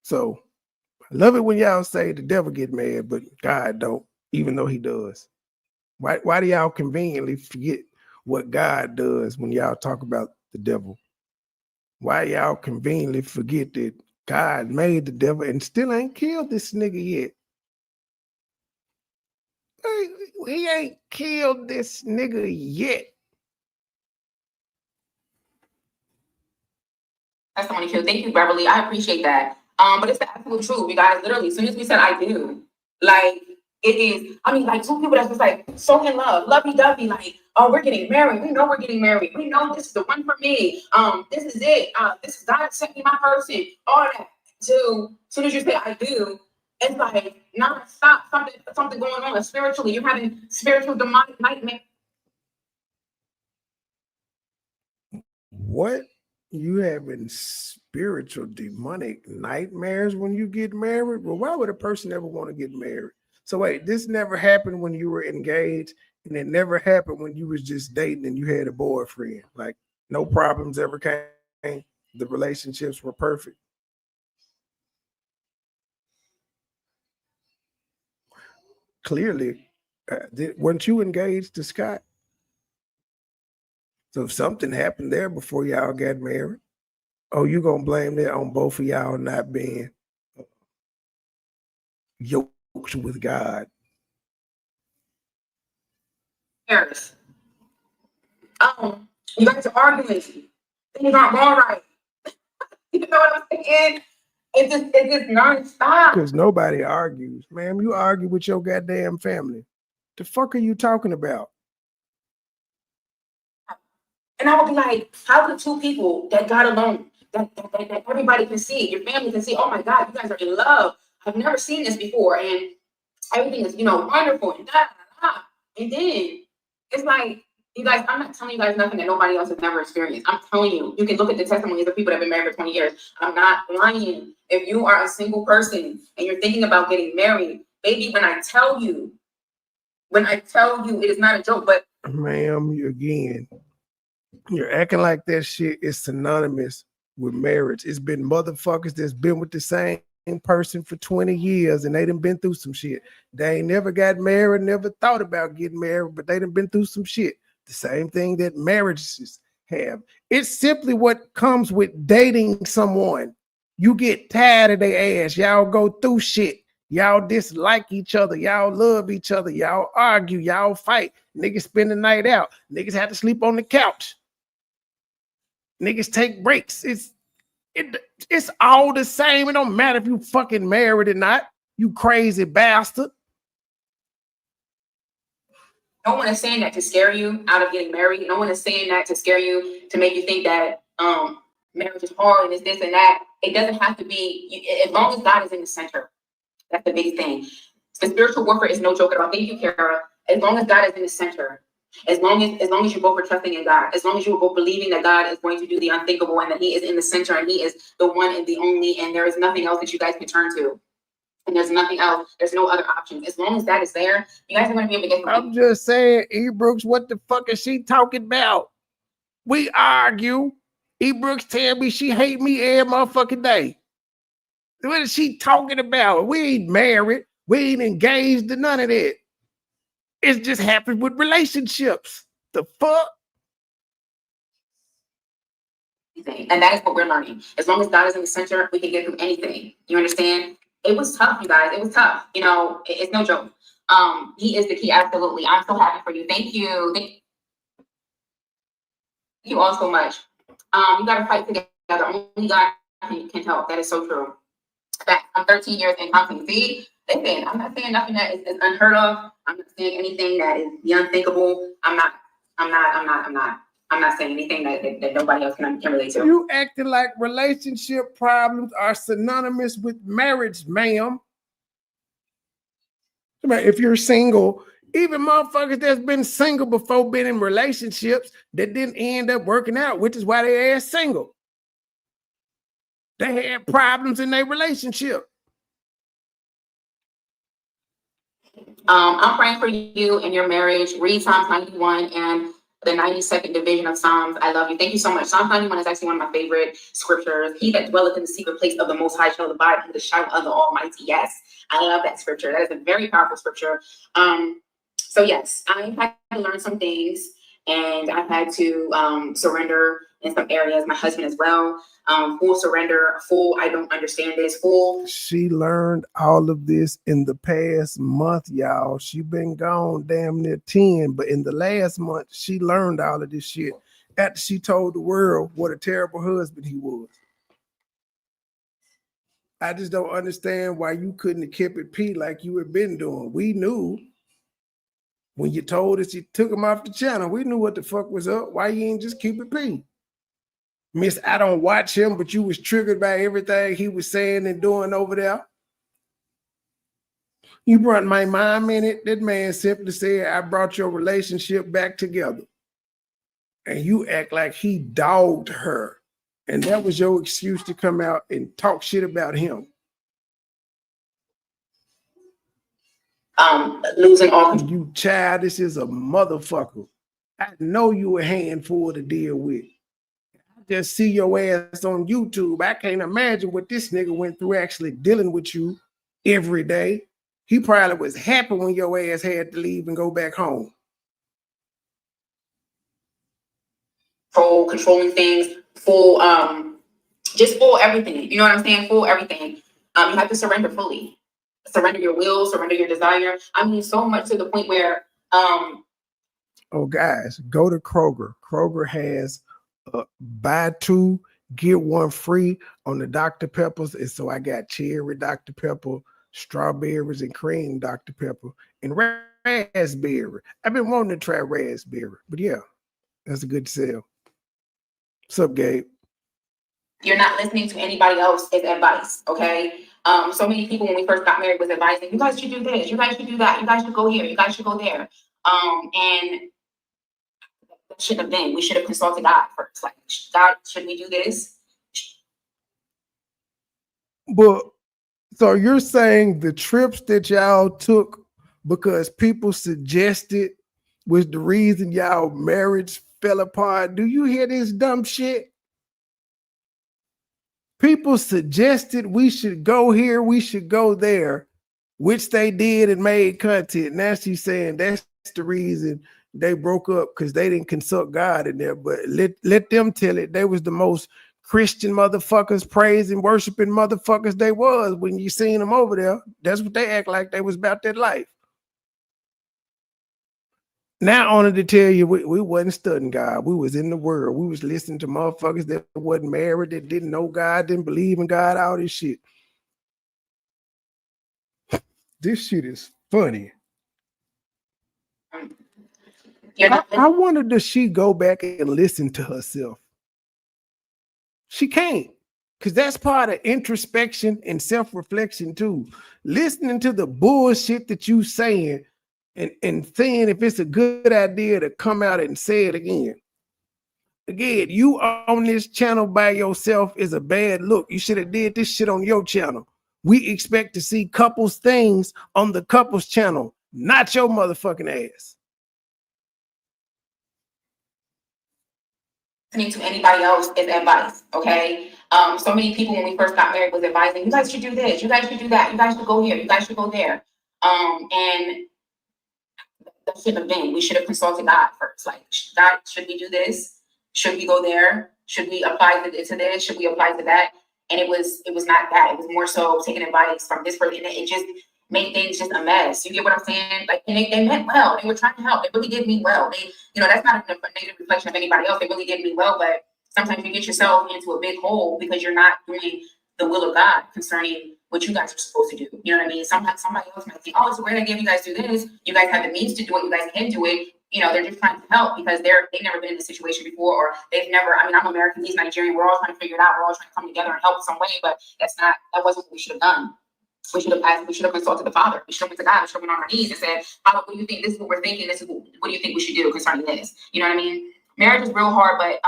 So I love it when y'all say the devil get mad, but God don't, even though he does. Why do y'all conveniently forget what God does when y'all talk about the devil? Why y'all conveniently forget that God made the devil and still ain't killed this nigga yet? He ain't killed this nigga yet. That's someone killed. Thank you, Beverly. I appreciate that. But it's the absolute truth, you guys. Literally, as soon as we said I do, like it is. I mean, like two people that's just like so in love, lovey-dovey, like, oh, we're getting married. We know we're getting married. We know this is the one for me. This is it. This is God sent me my person. All that. To as soon as you say I do, it's like non-stop something going on spiritually. You're having spiritual demonic nightmare. What? You having spiritual demonic nightmares when you get married? Well, why would a person ever want to get married? So wait, this never happened when you were engaged, and it never happened when you was just dating and you had a boyfriend. Like no problems ever came. The relationships were perfect. Clearly, weren't you engaged to Scott? So if something happened there before y'all got married, oh, you gonna blame that on both of y'all not being yoked with God? Paris. You guys are arguing. Things aren't going right. You know what I'm saying? It's just nonstop. Because nobody argues, ma'am. You argue with your goddamn family. The fuck are you talking about? And I would be like, how could two people that got along, that everybody can see, your family can see, oh my God, you guys are in love. I've never seen this before. And everything is, wonderful and da, da, da. And then it's like, you guys, I'm not telling you guys nothing that nobody else has never experienced. I'm telling you, you can look at the testimonies of people that have been married for 20 years. I'm not lying. If you are a single person and you're thinking about getting married, baby, when I tell you, it is not a joke, but ma'am, you're acting like that shit is synonymous with marriage. It's been motherfuckers that's been with the same person for 20 years and they done been through some shit. They ain't never got married, never thought about getting married, but they done been through some shit. The same thing that marriages have. It's simply what comes with dating someone. You get tired of their ass. Y'all go through shit. Y'all dislike each other. Y'all love each other. Y'all argue. Y'all fight. Niggas spend the night out. Niggas have to sleep on the couch. Niggas take breaks. It's all the same. It don't matter if you fucking married or not. You crazy bastard. no one is saying that to scare you out of getting married. No one is saying that to scare you, to make you think that marriage is hard and it's this and that. It doesn't have to be, as long as God is in the center. That's the big thing. The spiritual warfare is no joke at all. Thank you, Kara. As long as God is in the center, as long as you both are trusting in God, as long as you are both believing that God is going to do the unthinkable and that He is in the center and He is the one and the only, and there is nothing else that you guys can turn to. And there's nothing else. There's no other options. As long as that is there, you guys are going to be able to get through. I'm just saying, E. Brooks, what the fuck is she talking about? We argue. E. Brooks tell me she hate me every motherfucking day. What is she talking about? We ain't married. We ain't engaged to none of that. It just happened with relationships. The fuck? And that is what we're learning. As long as God is in the center, we can get through anything. You understand? It was tough, you guys. It was tough. It's no joke. He is the key. Absolutely. I'm so happy for you. Thank you. Thank you all so much. You got to fight together. Only God can help. That is so true. That I'm 13 years in counseling. See, listen, I'm not saying nothing that is unheard of. I'm not saying anything that is the unthinkable. I'm not saying anything that nobody else can relate to. You acting like relationship problems are synonymous with marriage, ma'am. If you're single, even motherfuckers that's been single before been in relationships that didn't end up working out, which is why they are single. They had problems in their relationship. I'm praying for you and your marriage. Read Psalms 91 and the 92nd division of Psalms. I love you. Thank you so much. Psalms 91 is actually one of my favorite scriptures. He that dwelleth in the secret place of the Most High shall abide under the shadow of the Almighty. Yes, I love that scripture. That is a very powerful scripture. So yes, I had to learn some things, and I had to surrender in some areas. My husband as well. Full surrender, full I don't understand this, full. She learned all of this in the past month, y'all. She been gone damn near 10, but in the last month, she learned all of this shit after she told the world what a terrible husband he was. I just don't understand why you couldn't have kept it P like you had been doing. We knew when you told us you took him off the channel. We knew what the fuck was up. Why you ain't just keep it P? Miss, I don't watch him, but you was triggered by everything he was saying and doing over there. You brought my mom in it. That man simply said, I brought your relationship back together. And you act like he dogged her. And that was your excuse to come out and talk shit about him. Losing all control. You childish as a motherfucker. I know you a handful to deal with. Just see your ass on YouTube. I can't imagine what this nigga went through actually dealing with you every day. He probably was happy when your ass had to leave and go back home. Controlling things, full, just full everything. You know what I'm saying? Full everything. You have to surrender fully. Surrender your will, surrender your desire. I mean, so much to the point where oh, guys, go to Kroger. Kroger has buy two, get one free on the Dr. Peppers. And so I got cherry Dr. Pepper, strawberries and cream Dr. Pepper, and raspberry. I've been wanting to try raspberry, but yeah, that's a good sale. What's up, Gabe? You're not listening to anybody else's advice, okay? So many people when we first got married was advising, you guys should do this, you guys should do that, you guys should go here, you guys should go there. And that shouldn't have been. We should have consulted God first. Like, God, should we do this? But so you're saying the trips that y'all took because people suggested was the reason y'all marriage fell apart? Do you hear this dumb shit? People suggested we should go here, we should go there, which they did and made content. Now she's saying that's the reason they broke up, because they didn't consult God in there. But let them tell it. They was the most Christian motherfuckers, praising, worshiping motherfuckers they was when you seen them over there. That's what they act like they was about that life. Now, only to tell you, we wasn't studying God. We was in the world. We was listening to motherfuckers that wasn't married, that didn't know God, didn't believe in God, all this shit. This shit is funny. I wonder, does she go back and listen to herself? She can't, because that's part of introspection and self-reflection too. Listening to the bullshit that you saying and seeing if it's a good idea to come out and say it again. Again, you on this channel by yourself is a bad look. You should have did this shit on your channel. We expect to see couples things on the couples channel, not your motherfucking ass. Listening to anybody else's advice, okay? So many people when we first got married was advising, you guys should do this, you guys should do that, you guys should go here, you guys should go there. And that shouldn't have been. We should have consulted God first. Like, God, should we do this? Should we go there? Should we apply to this? Should we apply to that? And it was not that. It was more so taking advice from this person. And it just made things just a mess. You get what I'm saying? Like, and they meant well. They were trying to help. They really did mean well. They, you know, that's not a negative reflection of anybody else. They really did mean well, but sometimes you get yourself into a big hole because you're not doing the will of God concerning what you guys are supposed to do. You know what I mean? Sometimes somebody else might think, oh, it's a great idea if you guys do this. You guys have the means to do it. You guys can do it. You know, they're just trying to help because they've never been in this situation before, or they've never, I mean, I'm American, he's Nigerian. We're all trying to figure it out. We're all trying to come together and help in some way, but that wasn't what we should have done. We should have consulted the Father. We should have went to God. We should have went on our knees and said, Father, what do you think? This is what we're thinking. This is what do you think we should do concerning this? You know what I mean? Marriage is real hard, but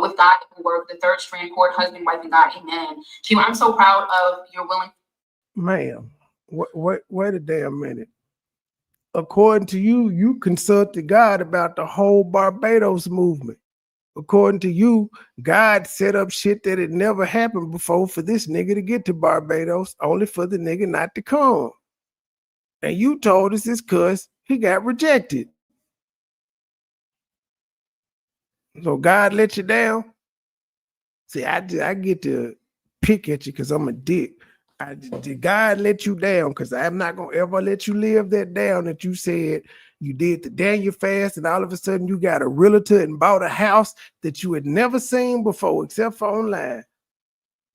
with God it will work. The third strand cord, husband, wife, and God. Amen. Sheila, I'm so proud of your willing. Ma'am, wait a damn minute. According to you, you consulted God about the whole Barbados movement. According to you, God set up shit that had never happened before for this nigga to get to Barbados, only for the nigga not to come. And you told us it's because he got rejected. So God let you down? See, I get to pick at you because I'm a dick. Did God let you down? Because I'm not going to ever let you live that down that you said you did the Daniel fast and all of a sudden you got a realtor and bought a house that you had never seen before except for online.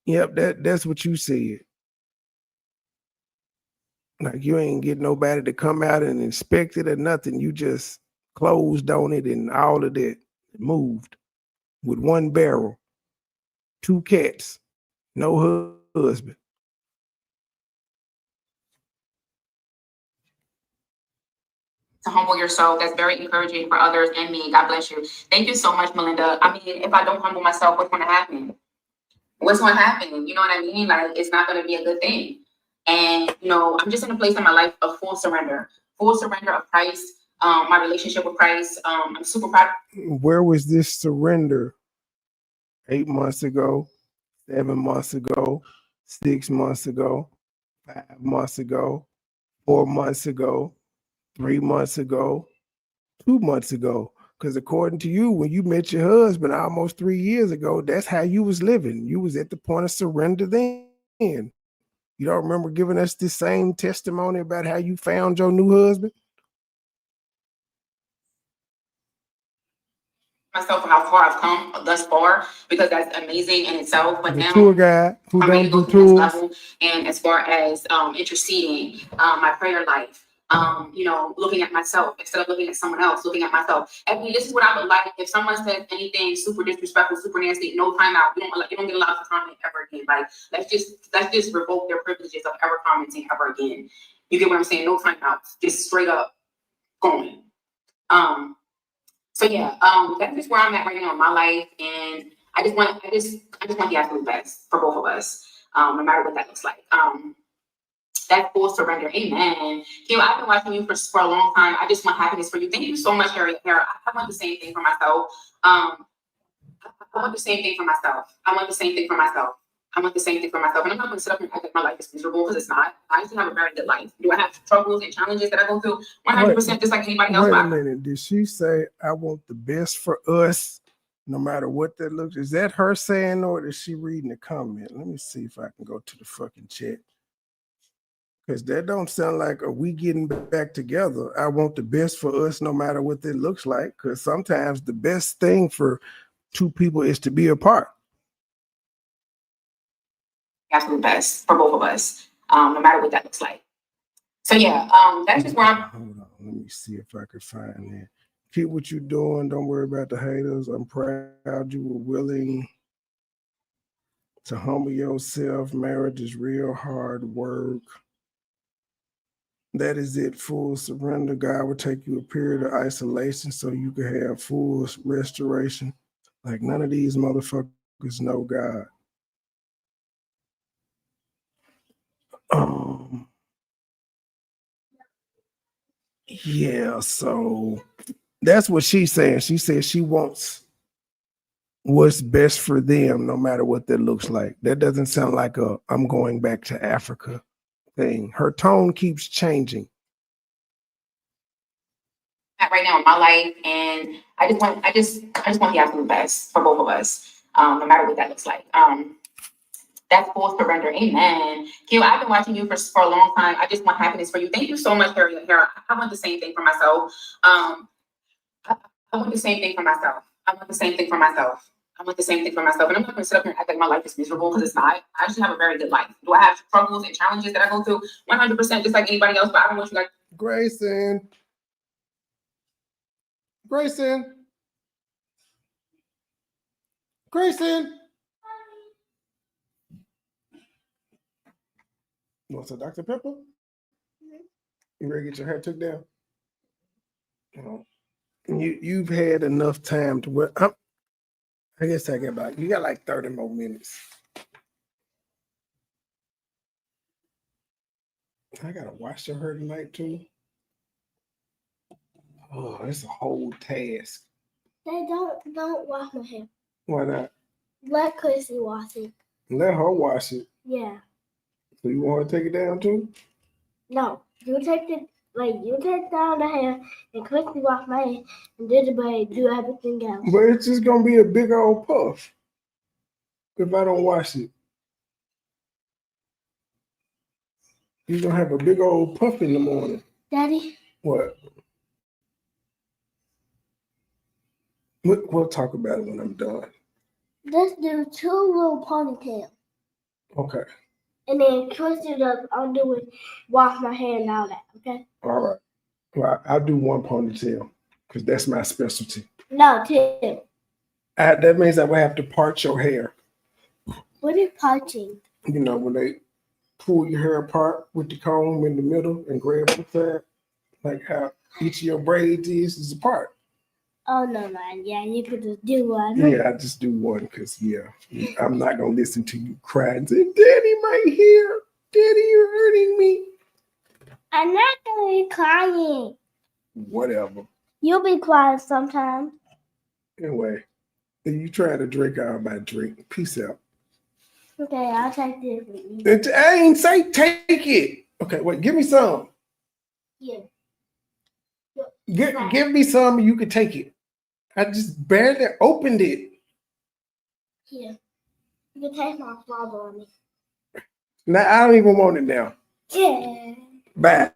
Yep, that's what you said. Like you ain't get nobody to come out and inspect it or nothing. You just closed on it and all of that moved with one barrel, 2 cats, no husband. To humble yourself. That's very encouraging for others and me. God bless you. Thank you so much, Melinda. I mean, if I don't humble myself, what's going to happen? What's going to happen? You know what I mean? Like, it's not going to be a good thing. And, you know, I'm just in a place in my life of full surrender of Christ, my relationship with Christ. I'm super proud. Where was this surrender 8 months ago, 7 months ago, 6 months ago, 5 months ago, 4 months ago, 3 months ago, 2 months ago? Because according to you, when you met your husband almost 3 years ago, that's how you was living. You was at the point of surrender then. You don't remember giving us this same testimony about how you found your new husband? Myself for how far I've come thus far, because that's amazing in itself. But the now tour guide who I'm ready don't to do go to the tours. next level. And as far as interceding, my prayer life, you know, looking at myself instead of looking at someone else, looking at myself. I mean, this is what I would like. If someone says anything super disrespectful, super nasty, no timeout. You don't get allowed to comment ever again. Like let's just revoke their privileges of ever commenting ever again. You get what I'm saying? No timeouts, just straight up going. So yeah, that's just where I'm at right now in my life, and I just want the absolute best for both of us, no matter what that looks like. That full surrender, amen. Q, I've been watching you for a long time. I just want happiness for you. Thank you so much, Harry. I want the same thing for myself. I want the same thing for myself. I want the same thing for myself. And I'm not going to sit up and act like my life is miserable because it's not. I actually have a very good life. Do I have troubles and challenges that I go through? 100% just like anybody else. Wait a minute. Did she say, I want the best for us, no matter what that looks? Is that her saying, or is she reading the comment? Let me see if I can go to the fucking chat. Because that don't sound like, are we getting back together? I want the best for us, no matter what that looks like. Because sometimes the best thing for two people is to be apart. Absolute best for both of us, no matter what that looks like. So yeah, that's just where I'm. Hold on, let me see if I can find that. Keep what you're doing. Don't worry about the haters. I'm proud you were willing to humble yourself. Marriage is real hard work. That is it. Full surrender. God will take you a period of isolation so you can have full restoration. Like none of these motherfuckers know God. Yeah, so that's what she's saying. She says she wants what's best for them, no matter what that looks like. That doesn't sound like a I'm going back to Africa thing. Her tone keeps changing. Right now in my life, and I just want the absolute best for both of us, no matter what that looks like. That's full surrender, amen. Q, I've been watching you for a long time. I just want happiness for you. Thank you so much, Harriet. I want the same thing for myself. I want the same thing for myself. I want the same thing for myself. And I'm not going to sit up here and act like my life is miserable because it's not. I actually have a very good life. Do I have struggles and challenges that I go through? 100%, just like anybody else. But I don't want you like Grayson. Grayson. Grayson. You want some Dr. Pepper? You ready to get your hair took down? You've had enough time to work. I guess I got you got like 30 more minutes. I gotta wash your hair tonight too. Oh, it's a whole task. They don't wash my hair. Why not? Let Chrissy wash it. Let her wash it. Yeah. So you want her to take it down too? No, you take down the hair and Chrissy wash my hair and do the braid, do everything else. But it's just gonna be a big old puff if I don't wash it. You're gonna have a big old puff in the morning. Daddy? What? We'll talk about it when I'm done. Let's do 2 little ponytails. Okay. And then Chrissy does, I'll do it, wash my hair and all that, okay? All right. Well, I'll do 1 ponytail because that's my specialty. No, 2. That means I will have to part your hair. What is parting? You know, when they pull your hair apart with the comb in the middle and grab the side, like how each of your braids is apart. Oh, no, man. Yeah, you could just do one. Yeah, I just do 1 because, I'm not going to listen to you cry and say, Daddy, my hair. Daddy, you're hurting me. I'm not going to be crying. Whatever. You'll be crying sometime. Anyway, if you try to drink out of my drink, peace out. Okay, I'll take this with you. I ain't say take it. Okay, wait, give me some. Yeah. Give me some and you can take it. I just barely opened it. Here. You can taste my father on me. Now I don't even want it now. Yeah. Bye.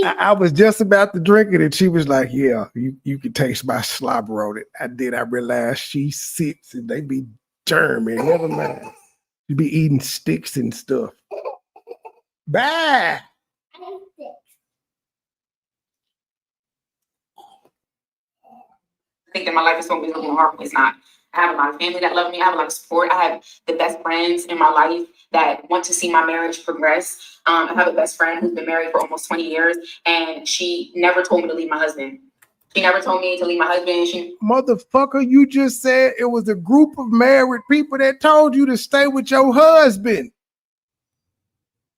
I was just about to drink it and she was like, yeah, you can taste my slobber on it. I did. I realized she sits and they be germy. Never mind. You be eating sticks and stuff. Bye. think that my life is so miserable and horrible. It's not. I have a lot of family that love me. I have a lot of support. I have the best friends in my life that want to see my marriage progress. I have a best friend who's been married for almost 20 years, and she never told me to leave my husband. She never told me to leave my husband. Motherfucker, you just said it was a group of married people that told you to stay with your husband.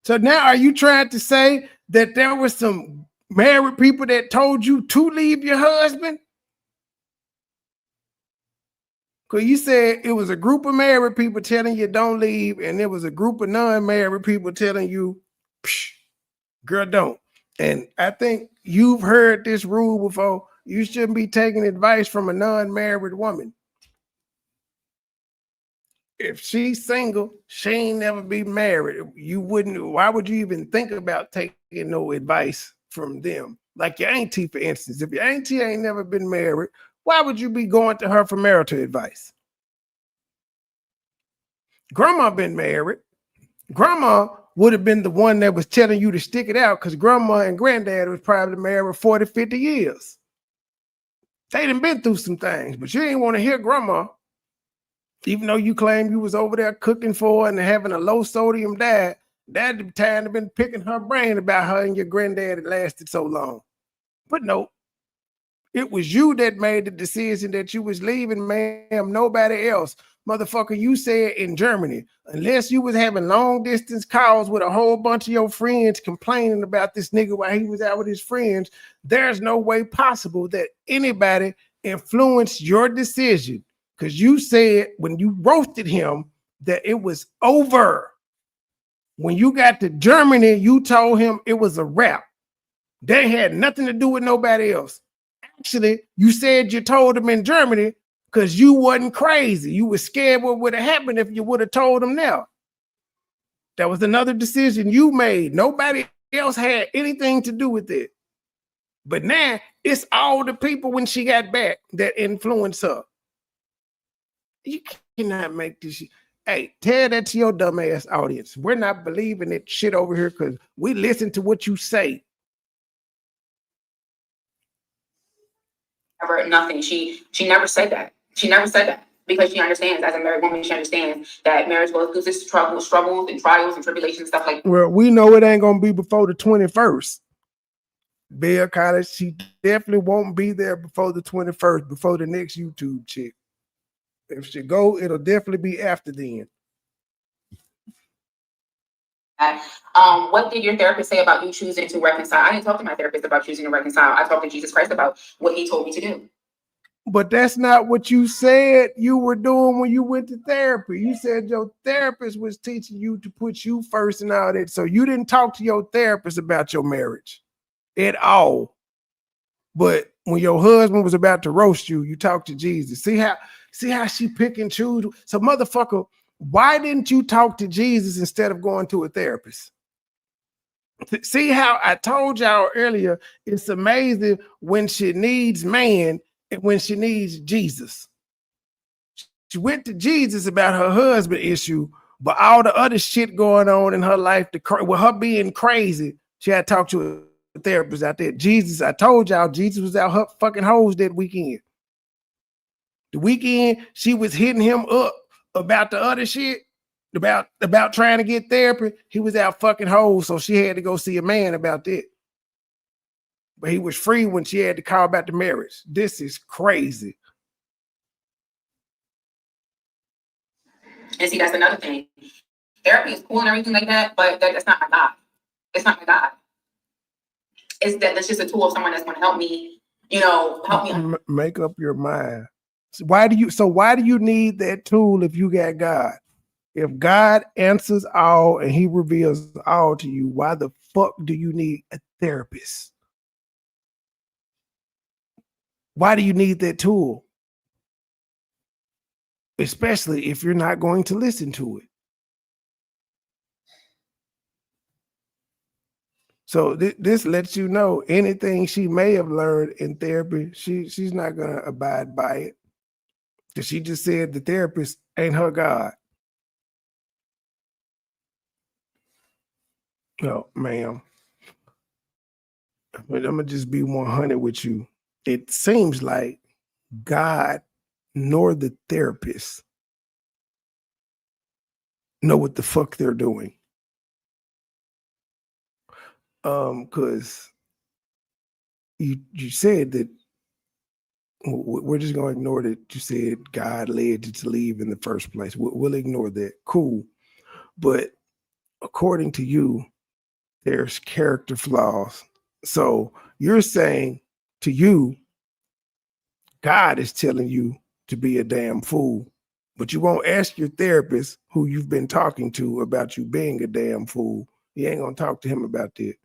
So now are you trying to say that there were some married people that told you to leave your husband? Because you said it was a group of married people telling you don't leave, and there was a group of non-married people telling you, girl, don't. And I think you've heard this rule before. You shouldn't be taking advice from a non-married woman. If she's single, she ain't never be married. You wouldn't, why would you even think about taking no advice from them? Like your auntie, for instance. If your auntie ain't never been married, why would you be going to her for marital advice? Grandma been married. Grandma would have been the one that was telling you to stick it out because grandma and granddad was probably married 40, 50 years. They done been through some things, but you ain't want to hear grandma. Even though you claim you was over there cooking for her and having a low sodium diet, that time have been picking her brain about her and your granddad. It lasted so long. But no, it was you that made the decision that you was leaving, ma'am, nobody else. Motherfucker, you said in Germany, unless you was having long distance calls with a whole bunch of your friends complaining about this nigga while he was out with his friends, there's no way possible that anybody influenced your decision. Because you said when you roasted him that it was over. When you got to Germany, you told him it was a wrap. They had nothing to do with nobody else. Actually, you said you told him in Germany because you wasn't crazy. You were scared what would have happened if you would have told him now. That was another decision you made. Nobody else had anything to do with it. But now it's all the people when she got back that influenced her. You cannot make this shit. Hey, tell that to your dumbass audience. We're not believing that shit over here because we listen to what you say. Never, nothing. She never said that. She never said that because she understands, as a married woman, she understands that marriage goes through this struggles and trials and tribulations and stuff like that. Well, we know it ain't gonna be before the 21st. Bill College, she definitely won't be there before the 21st, before the next YouTube chick. If she go, it'll definitely be after then. What did your therapist say about you choosing to reconcile? I didn't talk to my therapist about choosing to reconcile. I talked to Jesus Christ about what he told me to do. But that's not what you said you were doing when you went to therapy. You said your therapist was teaching you to put you first and all that. So you didn't talk to your therapist about your marriage at all. But when your husband was about to roast you, you talked to Jesus. See how she pick and choose? So motherfucker, why didn't you talk to Jesus instead of going to a therapist? See how I told y'all earlier, it's amazing when she needs man and when she needs Jesus. She went to Jesus about her husband issue, but all the other shit going on in her life, with her being crazy, she had to talk to a therapist out there. Jesus, I told y'all, Jesus was out her fucking hoes that weekend. The weekend she was hitting him up about the other shit, about trying to get therapy. He was out fucking hoes, so she had to go see a man about that. But he was free when she had to call about the marriage. This is crazy. And see, that's another thing. Therapy is cool and everything like that, but that's not my God. It's not my God. That's just a tool of someone that's going to help me, help me. Make up your mind. So why do you need that tool if you got God? If God answers all and he reveals all to you, why the fuck do you need a therapist? Why do you need that tool? Especially if you're not going to listen to it. So this lets you know anything she may have learned in therapy, she's not going to abide by it. Because she just said the therapist ain't her God. No, ma'am. I'm going to just be 100 with you. It seems like God nor the therapist know what the fuck they're doing. Because you said that we're just going to ignore that you said God led you to leave in the first place. We'll ignore that. Cool. But according to you, there's character flaws. So you're saying to you, God is telling you to be a damn fool, but you won't ask your therapist who you've been talking to about you being a damn fool. You ain't going to talk to him about that.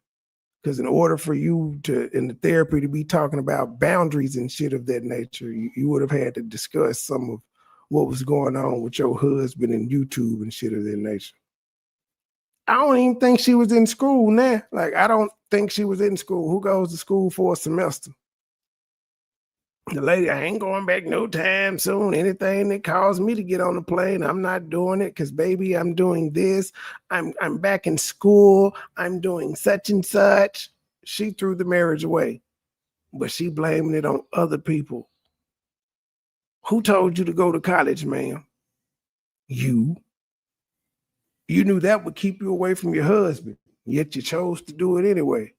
Because in order for you in the therapy to be talking about boundaries and shit of that nature, you would have had to discuss some of what was going on with your husband and YouTube and shit of that nature. I don't even think she was in school now. Like, I don't think she was in school. Who goes to school for a semester? The lady, I ain't going back no time soon. Anything that calls me to get on the plane, I'm not doing it because, baby, I'm doing this. I'm back in school. I'm doing such and such. She threw the marriage away, but she blaming it on other people. Who told you to go to college, ma'am? You. You knew that would keep you away from your husband, yet you chose to do it anyway.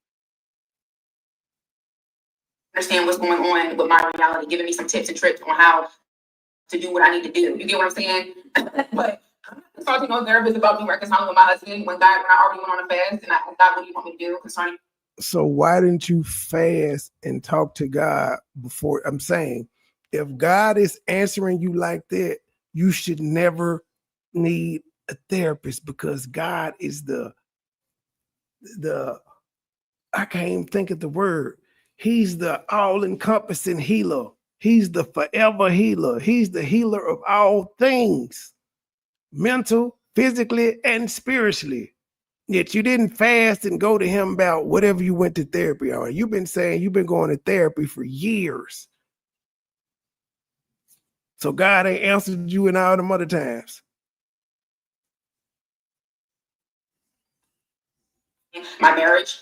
Understand what's going on with my reality, giving me some tips and tricks on how to do what I need to do. You get what I'm saying? But I'm not talking to no therapist about me reconciling with my husband when I already went on a fast and I asked God, what do you want me to do concerning? So why didn't you fast and talk to God before? I'm saying, if God is answering you like that, you should never need a therapist because God is the I can't even think of the word. He's the all-encompassing healer. He's the forever healer. He's the healer of all things, mental, physically, and spiritually. Yet you didn't fast and go to him about whatever you went to therapy on. You've been saying you've been going to therapy for years. So God ain't answered you in all them other times. My marriage,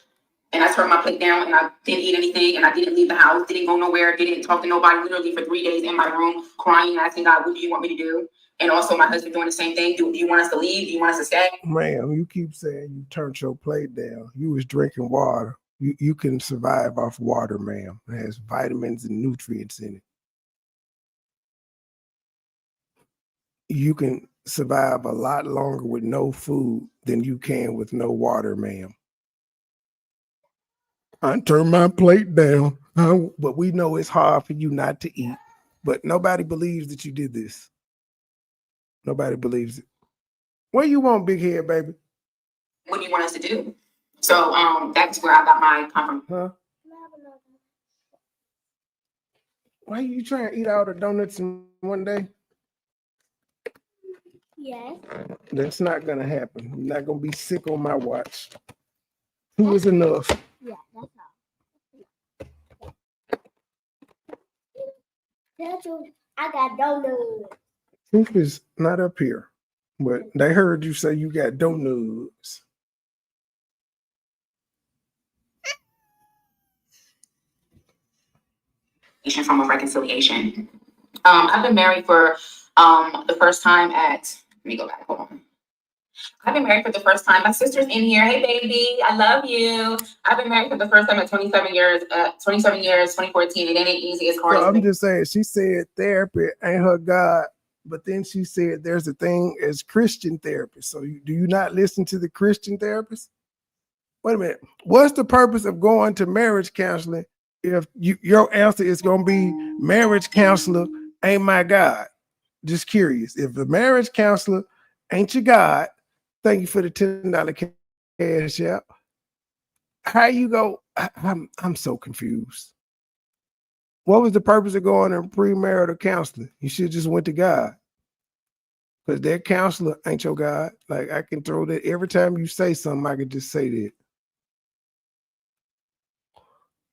and I turned my plate down, and I didn't eat anything, and I didn't leave the house, didn't go nowhere, didn't talk to nobody, literally for 3 days in my room, crying, asking God, what do you want me to do? And also my husband doing the same thing. Do you want us to leave? Do you want us to stay? Ma'am, you keep saying you turned your plate down. You was drinking water. You can survive off water, ma'am. It has vitamins and nutrients in it. You can survive a lot longer with no food than you can with no water, ma'am. I turned my plate down, but we know it's hard for you not to eat. But nobody believes that you did this. Nobody believes it. What you want, big head, baby? What do you want us to do? So that's where I got my confirmation. Huh? Why are you trying to eat all the donuts in one day? Yes. That's not gonna happen. You're not gonna be sick on my watch. Two is enough. Yeah, that's all. I got donuts. Truth is not up here, but they heard you say you got donuts. From a reconciliation. I've been married for the first time at, let me go back, hold on. I've been married for the first time. My sister's in here. Hey, baby, I love you. I've been married for the first time at 27 years, 2014. It ain't easy. It's hard. So I'm just saying, she said therapy ain't her God, but then she said there's a thing as Christian therapist. So do you not listen to the Christian therapist? Wait a minute. What's the purpose of going to marriage counseling if your answer is going to be marriage counselor ain't my God? Just curious. If the marriage counselor ain't your God, thank you for the $10 cash out. How you go? I'm so confused. What was the purpose of going to premarital counseling? You should just went to God. Because that counselor ain't your God. Like, I can throw that every time you say something, I could just say that.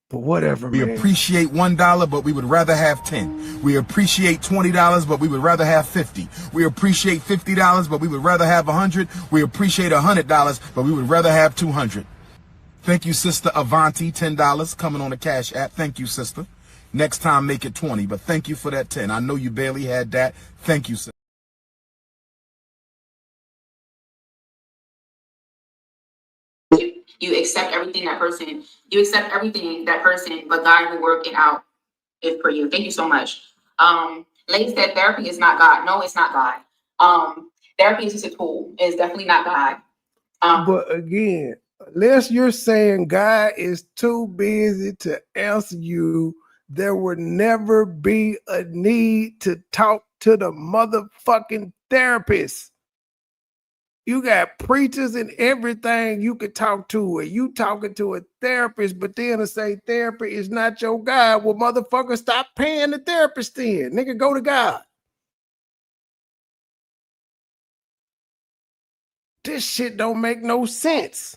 But whatever, we man. appreciate $1, but we would rather have 10. We appreciate $20, but we would rather have 50. We appreciate $50, but we would rather have 100. We appreciate $100, but we would rather have 200. Thank you, Sister Avanti, $10 coming on the Cash App. Thank you, sister. Next time, make it 20, but thank you for that 10. I know you barely had that. Thank you, sister. You accept everything that person, but God will work it out if for you. Thank you so much. Lady said therapy is not God. No, it's not God. Therapy is just a tool. It's definitely not God. But again, unless you're saying God is too busy to answer you, there would never be a need to talk to the motherfucking therapist. You got preachers and everything you could talk to, and you talking to a therapist, but then to say therapy is not your God, well, motherfucker, stop paying the therapist then. Nigga, go to God. This shit don't make no sense.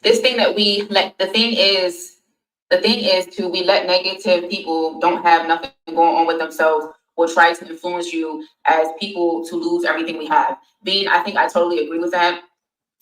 This thing that we let, the thing is to we let negative people don't have nothing going on with themselves will try to influence you as people to lose everything we have. I think I totally agree with that.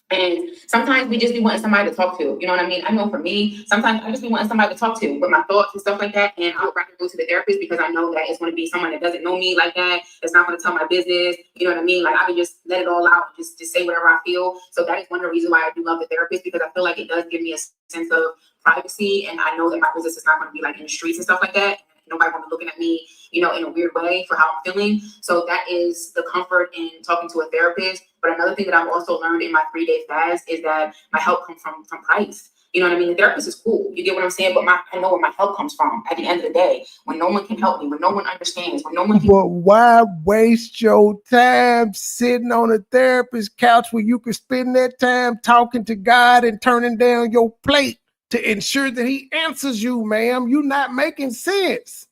And sometimes we just be wanting somebody to talk to. You know what I mean? I know for me, sometimes I just be wanting somebody to talk to with my thoughts and stuff like that. And I would rather go to the therapist because I know that it's going to be someone that doesn't know me like that. It's not going to tell my business. You know what I mean? Like I can just let it all out and just say whatever I feel. So that is one of the reasons why I do love the therapist, because I feel like it does give me a sense of privacy. And I know that my business is not going to be like in the streets and stuff like that. Nobody will be looking at me, you know, in a weird way for how I'm feeling. So that is the comfort in talking to a therapist. But another thing that I've also learned in my 3-day fast is that my help comes from Christ. You know what I mean? The therapist is cool. You get what I'm saying? But I know where my help comes from at the end of the day. When no one can help me, when no one understands, when no one can. But why waste your time sitting on a therapist couch where you could spend that time talking to God and turning down your plate to ensure that he answers you, ma'am? You're not making sense.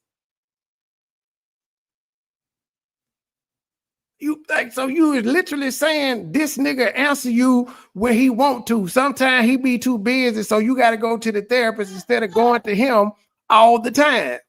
You is literally saying this nigga answer you when he want to. Sometimes he be too busy, so you got to go to the therapist instead of going to him all the time.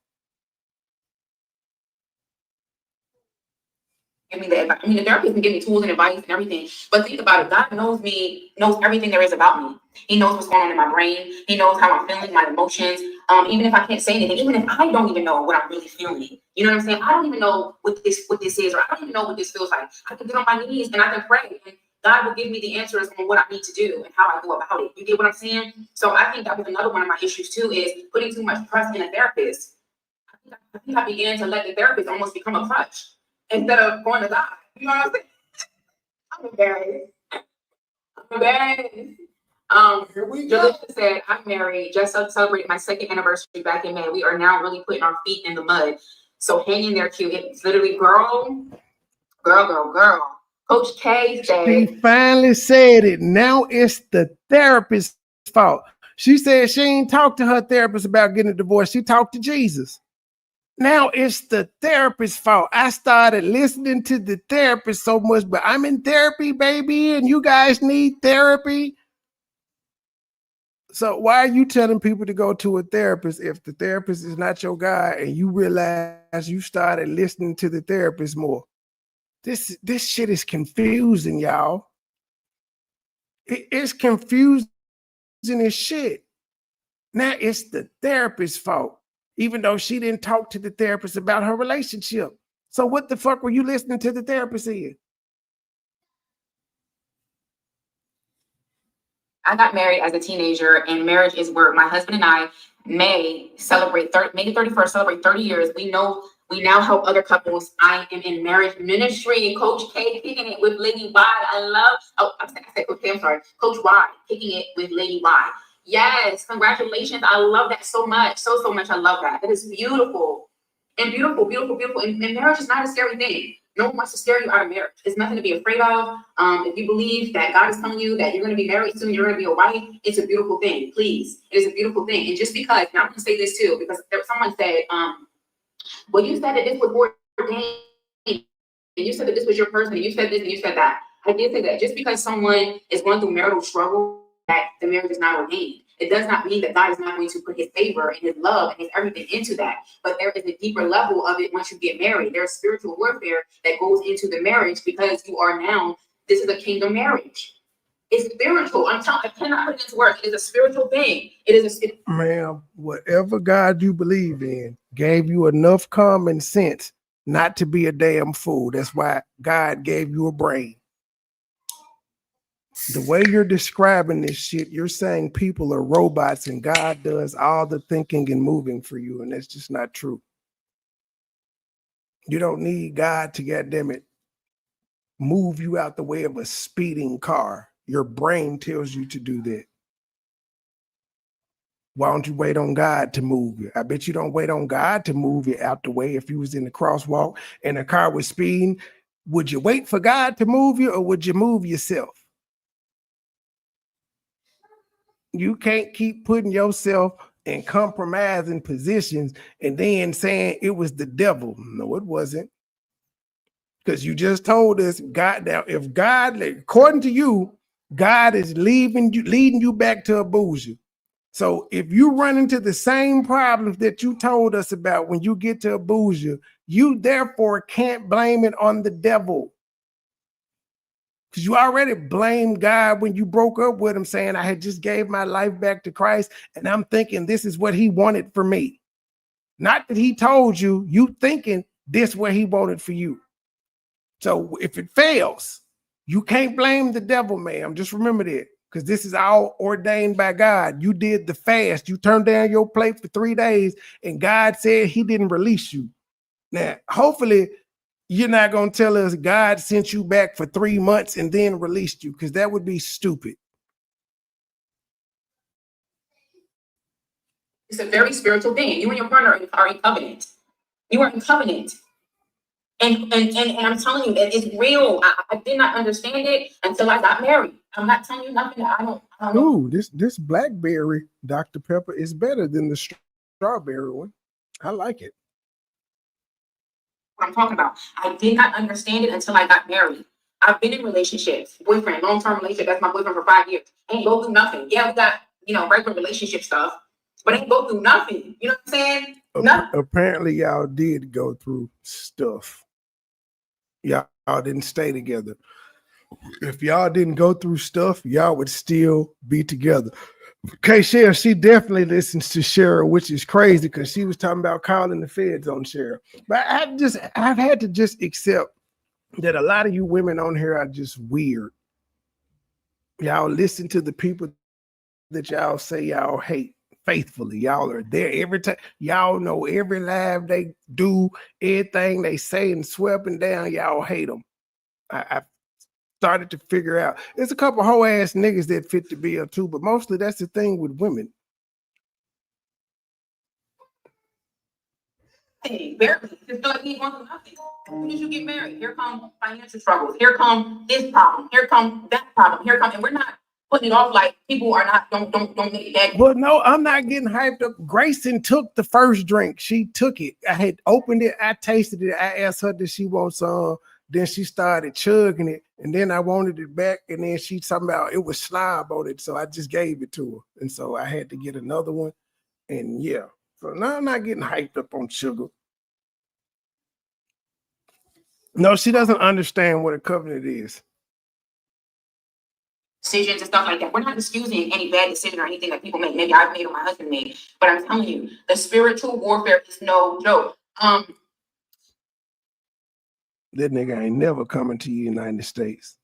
give me the advice. I mean, the therapist can give me tools and advice and everything. But think about it. God knows me, knows everything there is about me. He knows what's going on in my brain. He knows how I'm feeling, my emotions. Even if I can't say anything, even if I don't even know what I'm really feeling. You know what I'm saying? I don't even know what this is, or I don't even know what this feels like. I can get on my knees and I can pray, and God will give me the answers on what I need to do and how I go about it. You get what I'm saying? So I think that was another one of my issues too, is putting too much trust in a therapist. I think I began to let the therapist almost become a crutch instead of going to God. You know what I'm saying? I'm embarrassed. Here we go. Jalissa said, I'm married, just celebrated my second anniversary back in May. We are now really putting our feet in the mud. So hang in there, cute. It's literally girl. Coach K said, She finally said it. Now it's the therapist's fault. She said she ain't talked to her therapist about getting a divorce. She talked to Jesus. Now it's the therapist's fault. I started listening to the therapist so much, but I'm in therapy, baby, and you guys need therapy. So why are you telling people to go to a therapist if the therapist is not your guy and you realize you started listening to the therapist more? This shit is confusing, y'all. It's confusing as shit. Now it's the therapist's fault, even though she didn't talk to the therapist about her relationship. So what the fuck were you listening to the therapist in? I got married as a teenager, and marriage is where my husband and I May celebrate May 31st, celebrate 30 years. We now help other couples. I am in marriage ministry. Coach K kicking it with Lady Y. I said Coach K, I'm sorry. Coach Y kicking it with Lady Y. Yes, congratulations. I love that so much. So much. I love that. It is beautiful. And beautiful. And marriage is not a scary thing. No one wants to scare you out of marriage. It's nothing to be afraid of. If you believe that God is telling you that you're going to be married soon, you're going to be a wife, it's a beautiful thing. Please. It is a beautiful thing. And just because, now I'm going to say this too, because someone said, well, you said that this was ordained, and you said that this was your person, and you said this, and you said that. I did say that. Just because someone is going through marital struggle, that the marriage is not ordained. It does not mean that God is not going to put his favor and his love and his everything into that. But there is a deeper level of it once you get married. There's spiritual warfare that goes into the marriage because you are now, this is a kingdom marriage. It's spiritual. I cannot put it into words. It is a spiritual thing. Ma'am, whatever God you believe in gave you enough common sense not to be a damn fool. That's why God gave you a brain. The way you're describing this shit, you're saying people are robots and God does all the thinking and moving for you, and that's just not true. You don't need God to, goddammit, move you out the way of a speeding car. Your brain tells you to do that. Why don't you wait on God to move you? I bet you don't wait on God to move you out the way. If you was in the crosswalk and the car was speeding, would you wait for God to move you, or would you move yourself? You can't keep putting yourself in compromising positions and then saying it was the devil. No, it wasn't. Because you just told us God. Now, if God, according to you, God is leading you back to Abuja. So if you run into the same problems that you told us about when you get to Abuja, you therefore can't blame it on the devil. Because you already blamed God when you broke up with him, saying, I had just gave my life back to Christ, and I'm thinking this is what he wanted for me. Not that he told you, you thinking this is what he wanted for you. So if it fails, you can't blame the devil, ma'am. Just remember that, because this is all ordained by God. You did the fast. You turned down your plate for 3 days, and God said he didn't release you. Now, hopefully, you're not going to tell us God sent you back for 3 months and then released you, because that would be stupid. It's a very spiritual thing. You and your partner are in covenant. You are in covenant. And I'm telling you that it's real. I did not understand it until I got married. I'm not telling you nothing that I don't know. Ooh, this blackberry Dr. Pepper is better than the strawberry one. I like it. What I'm talking about. I did not understand it until I got married. I've been in relationships, boyfriend, long-term relationship. That's my boyfriend for 5 years. Ain't go through nothing. Yeah, we got, regular relationship stuff, but ain't go through nothing. You know what I'm saying? Nothing. Apparently, y'all did go through stuff. Y'all didn't stay together. If y'all didn't go through stuff, y'all would still be together. K-Share, she definitely listens to Cheryl, which is crazy because she was talking about calling the feds on Cheryl. But I've had to just accept that a lot of you women on here are just weird. Y'all listen to the people that y'all say y'all hate faithfully. Y'all are there every time. Y'all know every live they do, everything they say and sweeping down. Y'all hate them. I started to figure out there's a couple whole ass niggas that fit the bill too, but mostly that's the thing with women. Hey, barely. Just feel like he wants nothing. As soon as you get married, here come financial struggles. Here come this problem. Here come that problem. Here come, and we're not putting it off like people are not. Don't make it that. Well, no, I'm not getting hyped up. Grayson took the first drink. She took it. I had opened it. I tasted it. I asked her did she want some. Then she started chugging it, and then I wanted it back, and then she talking about it was slob on it, so I just gave it to her, and so I had to get another one, and yeah. So now I'm not getting hyped up on sugar. No, she doesn't understand what a covenant is. Decisions and stuff like that. We're not excusing any bad decision or anything that people make. Maybe I've made or my husband made, but I'm telling you, the spiritual warfare is no joke. That nigga ain't never coming to the United States.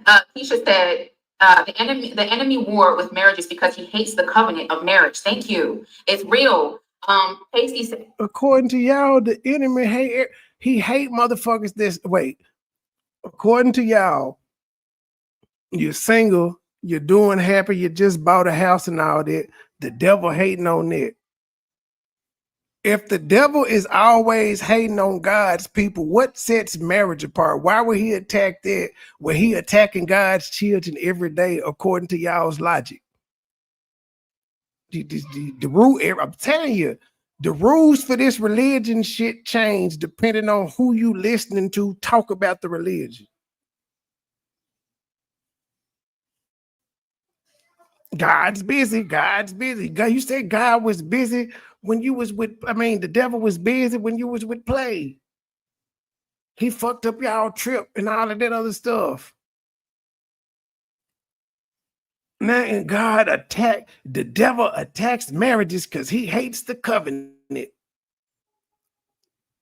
Keisha said, the enemy war with marriage is because he hates the covenant of marriage. Thank you. It's real. Casey said, according to y'all, the enemy hate motherfuckers this wait. According to y'all, you're single, you're doing happy, you just bought a house and all that. The devil hating on that. If the devil is always hating on God's people, what sets marriage apart? Why would he attack that when he attacking God's children every day, according to y'all's logic? The rule, I'm telling you, the rules for this religion shit change depending on who you listening to talk about the religion. God's busy. God's busy. God, you said God was busy when you was with, the devil was busy when you was with play. He fucked up y'all trip and all of that other stuff. Now, and the devil attacks marriages because he hates the covenant.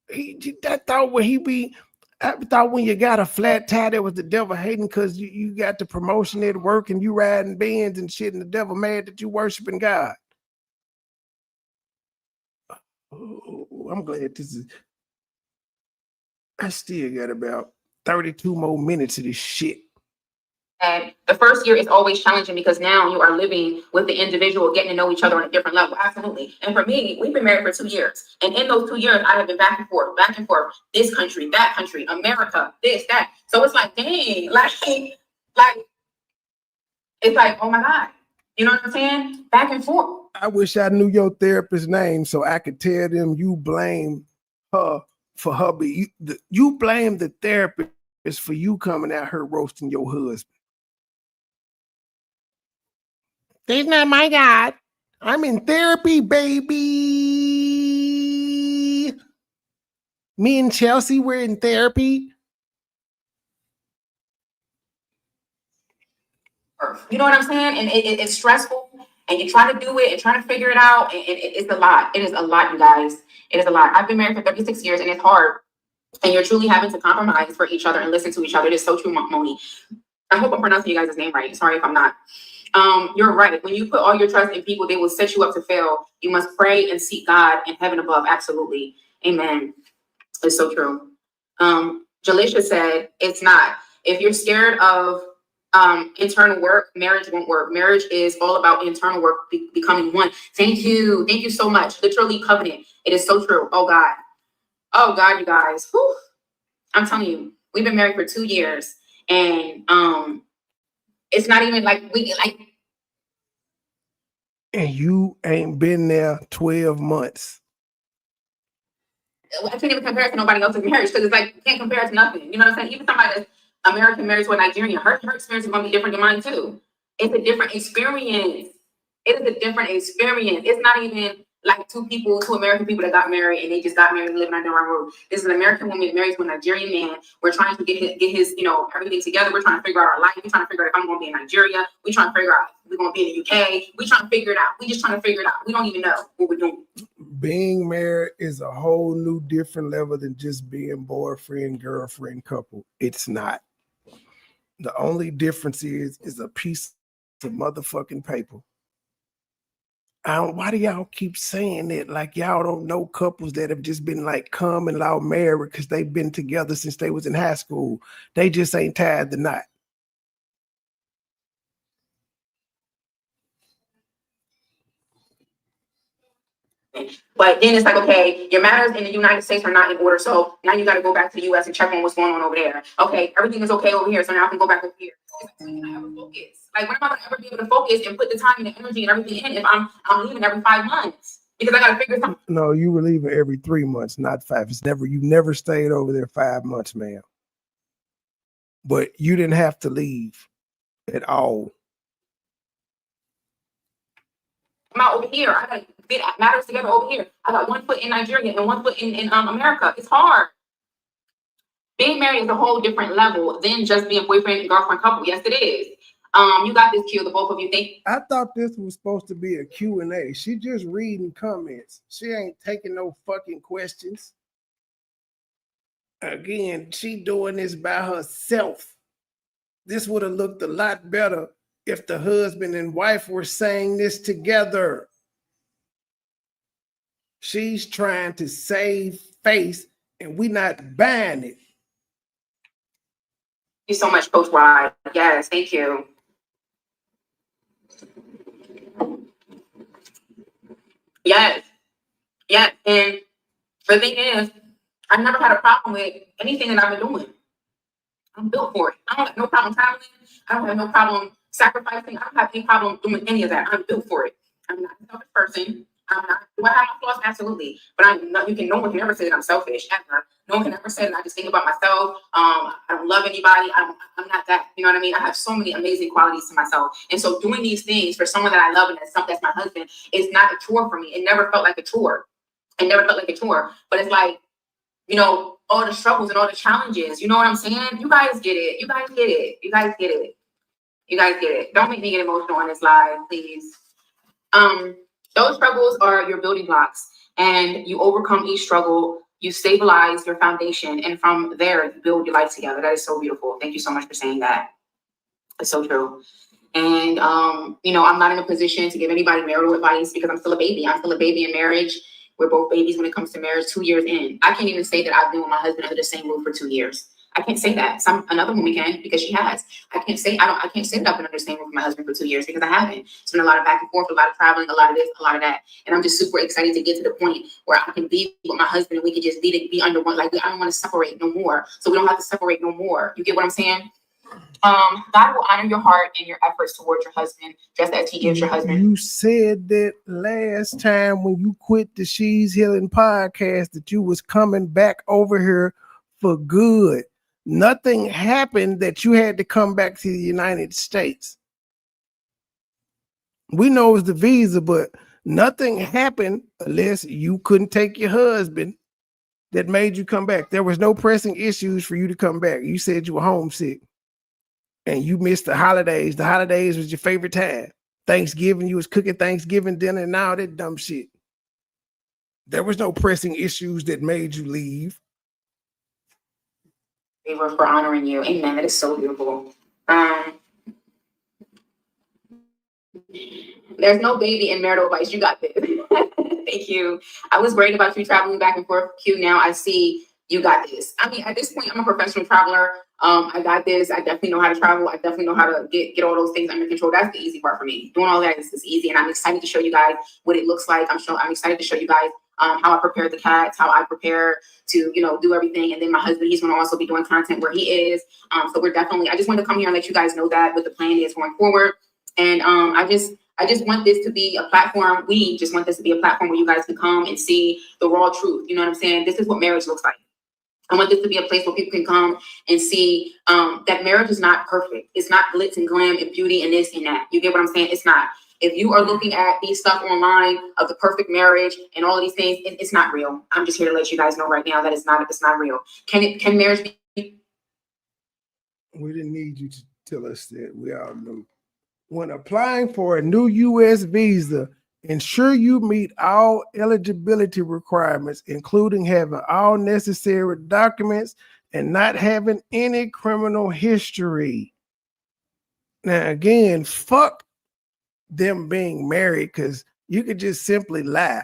I thought when you got a flat tire, that was the devil hating because you got the promotion at work and you riding Benz and shit, and the devil mad that you worshiping God. Oh, I'm glad I still got about 32 more minutes of this shit. And the first year is always challenging because now you are living with the individual, getting to know each other on a different level. Absolutely. And for me, we've been married for 2 years. And in those 2 years, I have been back and forth, this country, that country, America, this, that. So it's like, dang, like it's like, oh my God. You know what I'm saying? Back and forth. I wish I knew your therapist's name so I could tell them you blame her for her. You blame the therapist for you coming out here roasting your husband. That's not my God. I'm in therapy, baby. Me and Chelsea, we're in therapy. You know what I'm saying? And it's stressful. And you try to do it and try to figure it out. And it's a lot. It is a lot, you guys. It is a lot. I've been married for 36 years and it's hard. And you're truly having to compromise for each other and listen to each other. It is so true, Moni. I hope I'm pronouncing you guys' name right. Sorry if I'm not. You're right. When you put all your trust in people, they will set you up to fail. You must pray and seek God and heaven above. Absolutely. Amen. It's so true. Jalisha said, it's not. If you're scared of internal work, marriage won't work. Marriage is all about internal work, becoming one. Thank you. Thank you so much. Literally covenant. It is so true. Oh God. Oh God, you guys. Whew. I'm telling you, we've been married for 2 years and it's not even like and you ain't been there 12 months. I can't even compare it to nobody else's marriage because it's like you can't compare it to nothing. You know what I'm saying? Even somebody that's American married to a Nigerian, her experience is going to be different than mine too. It's a different experience. It is a different experience. It's not even like two American people that got married and they just got married and living under our roof. This is an American woman married to a Nigerian man. We're trying to get his everything together. We're trying to figure out our life. We're trying to figure out if I'm going to be in Nigeria. We're trying to figure out if we're going to be in the UK. We're trying to figure it out. We're just trying to figure it out. We don't even know what we're doing. Being married is a whole new different level than just being boyfriend, girlfriend, couple. It's not. The only difference is a piece of motherfucking paper. Why do y'all keep saying that? Like y'all don't know couples that have just been like common law married because they've been together since they was in high school. They just ain't tied the knot. But then it's like, okay, your matters in the United States are not in order. So now you got to go back to the US and check on what's going on over there. Okay, everything is okay over here. So now I can go back over here. When am I ever focus? Like, when am I going to ever be able to focus and put the time and the energy and everything in if I'm leaving every 5 months? Because I got to figure something. No, you were leaving every 3 months, not 5. You never stayed over there 5 months, ma'am. But you didn't have to leave at all. I'm out over here. I got to get matters together over here. I got 1 foot in Nigeria and 1 foot in America. It's hard. Being married is a whole different level than just being boyfriend and girlfriend couple. Yes, it is. You got this, Q. The both of you think. I thought this was supposed to be a Q&A. She just reading comments. She ain't taking no fucking questions. Again, she doing this by herself. This would have looked a lot better if the husband and wife were saying this together. She's trying to save face, and we not buying it. Thank you so much, Coach Y. Yes, thank you. Yes. Yeah. And the thing is, I've never had a problem with anything that I've been doing. I'm built for it. I don't have no problem traveling. I don't have no problem sacrificing. I don't have any problem doing any of that. I'm built for it. I'm not a selfish person. I'm not. Do I have my flaws? Absolutely. But I'm not. No one can ever say that I'm selfish ever. No one can ever say that I just think about myself. I don't love anybody. I'm not that. You know what I mean? I have so many amazing qualities to myself. And so doing these things for someone that I love and that's my husband is not a chore for me. It never felt like a chore. It never felt like a chore. But it's like, all the struggles and all the challenges. You know what I'm saying? You guys get it. You guys get it. You guys get it. You guys get it. Don't make me get emotional on this live, please. Those struggles are your building blocks, and you overcome each struggle. You stabilize your foundation, and from there, you build your life together. That is so beautiful. Thank you so much for saying that. It's so true. And, I'm not in a position to give anybody marital advice because I'm still a baby. I'm still a baby in marriage. We're both babies when it comes to marriage, 2 years in. I can't even say that I've been with my husband under the same roof for 2 years. I can't say that. Another woman can because she has. I can't say that I've been under the same roof with my husband for 2 years because I haven't. It's been a lot of back and forth, a lot of traveling, a lot of this, a lot of that. And I'm just super excited to get to the point where I can be with my husband and we can just be under one. Like, I don't want to separate no more. So we don't have to separate no more. You get what I'm saying? God will honor your heart and your efforts towards your husband, just as he gives your husband. You said that last time when you quit the She's Healing podcast that you was coming back over here for good. Nothing happened that you had to come back to the United States. We know it was the visa, but nothing happened unless you couldn't take your husband that made you come back. There was no pressing issues for you to come back. You said you were homesick. And you missed the holidays. The holidays was your favorite time. Thanksgiving, you was cooking Thanksgiving dinner and all that dumb shit. There was no pressing issues that made you leave. Favor for honoring you. Amen. That is so beautiful. There's no baby in marital advice. You got this. Thank you. I was worried about you traveling back and forth. Q, now I see you got this. I mean, at this point, I'm a professional traveler. I got this. I definitely know how to travel. I definitely know how to get all those things under control. That's the easy part for me. Doing all that is easy. And I'm excited to show you guys what it looks like. I'm excited to show you guys how I prepare the cats, how I prepare to, do everything. And then my husband, he's going to also be doing content where he is. So I just wanted to come here and let you guys know that what the plan is going forward. And I just want this to be a platform. We just want this to be a platform where you guys can come and see the raw truth. You know what I'm saying? This is what marriage looks like. I want this to be a place where people can come and see that marriage is not perfect. It's not glitz and glam and beauty and this and that. You get what I'm saying? It's not. If you are looking at these stuff online of the perfect marriage and all of these things, it's not real. I'm just here to let you guys know right now that it's not real. Can marriage be? We didn't need you to tell us that. We all knew. When applying for a new U.S. visa, ensure you meet all eligibility requirements, including having all necessary documents and not having any criminal history. Now, again, fuck them being married, because you could just simply lie.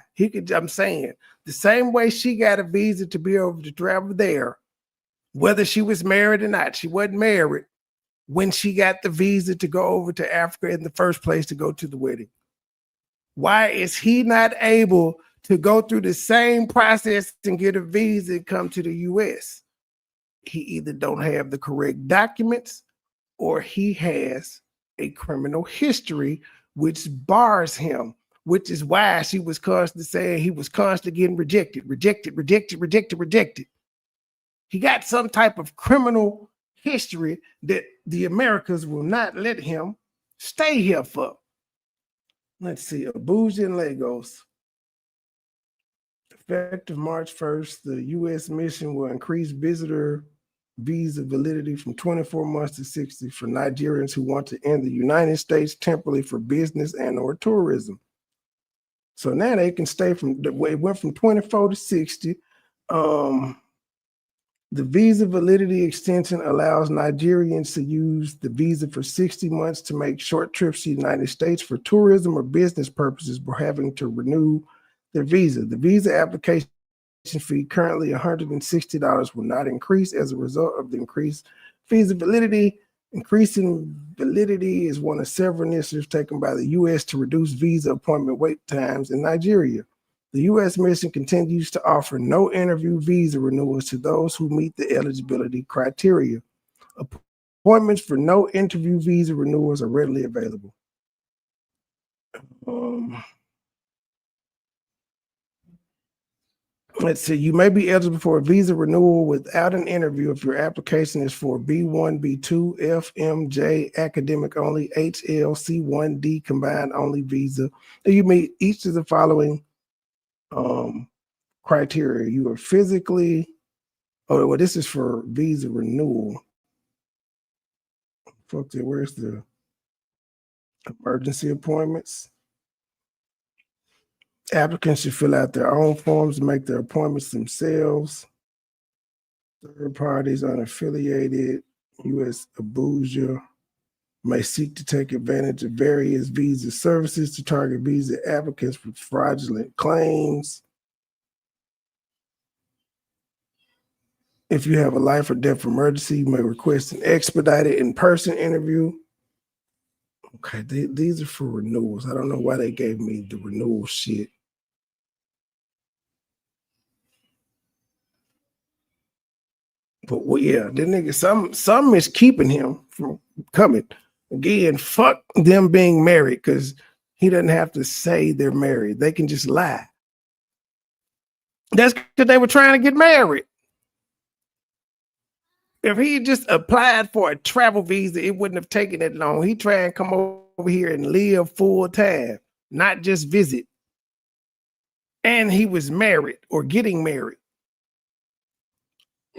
I'm saying, the same way she got a visa to be able to travel there, whether she was married or not, she wasn't married when she got the visa to go over to Africa in the first place to go to the wedding. Why is he not able to go through the same process and get a visa and come to the U.S.? He either don't have the correct documents or he has a criminal history, which bars him, which is why she was constantly saying he was constantly getting rejected. He got some type of criminal history that the Americans will not let him stay here for. Let's see, Abuja and Lagos. Effective March 1st, the U.S. mission will increase visitor visa validity from 24 months to 60 for Nigerians who want to enter the United States temporarily for business and or tourism. So now they can stay it went from 24 to 60. The visa validity extension allows Nigerians to use the visa for 60 months to make short trips to the United States for tourism or business purposes before having to renew their visa. The visa application fee, currently $160, will not increase as a result of the increased visa validity. Increasing validity is one of several initiatives taken by the U.S. to reduce visa appointment wait times in Nigeria. The U.S. mission continues to offer no interview visa renewals to those who meet the eligibility criteria. Appointments for no interview visa renewals are readily available. Let's see, you may be eligible for a visa renewal without an interview if your application is for B1, B2, F, M, J, academic only, HL, C1, D, combined only visa. And you meet each of the following criteria. You are physically, this is for visa renewal. Fuck it, where's the emergency appointments? Applicants should fill out their own forms and make their appointments themselves. Third parties, unaffiliated, U.S. Abuja may seek to take advantage of various visa services to target visa applicants with fraudulent claims. If you have a life or death emergency, you may request an expedited in-person interview. Okay, these are for renewals. I don't know why they gave me the renewal shit. But well, yeah, the nigga, some is keeping him from coming. Again, fuck them being married, because he doesn't have to say they're married. They can just lie. That's because they were trying to get married. If he just applied for a travel visa, it wouldn't have taken that long. He tried to come over here and live full time, not just visit. And he was married or getting married.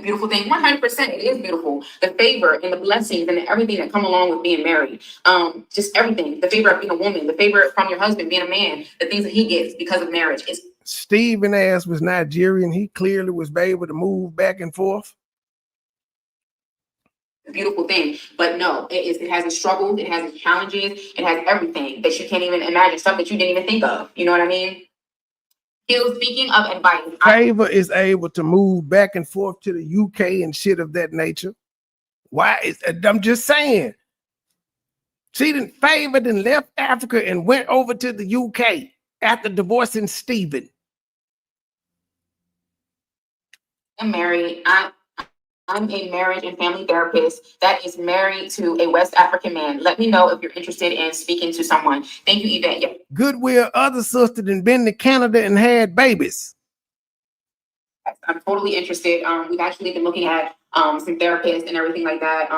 Beautiful thing, 100%. It is beautiful. The favor and the blessings and everything that come along with being married. Just everything. The favor of being a woman, the favor from your husband being a man, the things that he gets because of marriage. Stephen ass was Nigerian. He clearly was able to move back and forth. A beautiful thing, but no, it has its struggles, it has its challenges, it has everything that you can't even imagine, stuff that you didn't even think of. You know what I mean? Speaking of advice, Favor is able to move back and forth to the UK and shit of that nature. Why? I'm just saying. She didn't Favor, then left Africa and went over to the UK after divorcing Stephen. I'm married. I'm a marriage and family therapist that is married to a West African man. Let me know if you're interested in speaking to someone. Thank you, Yvette. Yeah. Goodwill, other sister than been to Canada and had babies. I'm totally interested. We've actually been looking at some therapists and everything like that.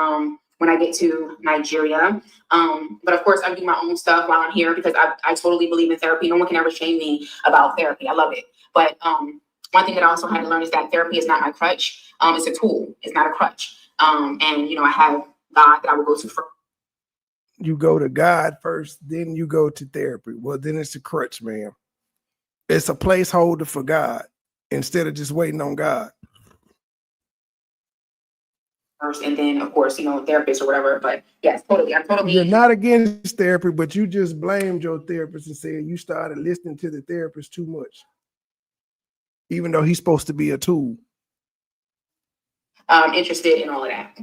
when I get to Nigeria. But of course, I do my own stuff while I'm here because I totally believe in therapy. No one can ever shame me about therapy. I love it. But one thing that I also had to learn is that therapy is not my crutch. It's a tool. It's not a crutch. And, you know, I have God that I will go to first. You go to God first, then you go to therapy. Well, then it's a crutch, man. It's a placeholder for God instead of just waiting on God. First, and then, of course, you know, therapist or whatever. But yes, totally. I'm totally. You're not against therapy, but you just blamed your therapist and said you started listening to the therapist too much, even though he's supposed to be a tool. Interested in all of that.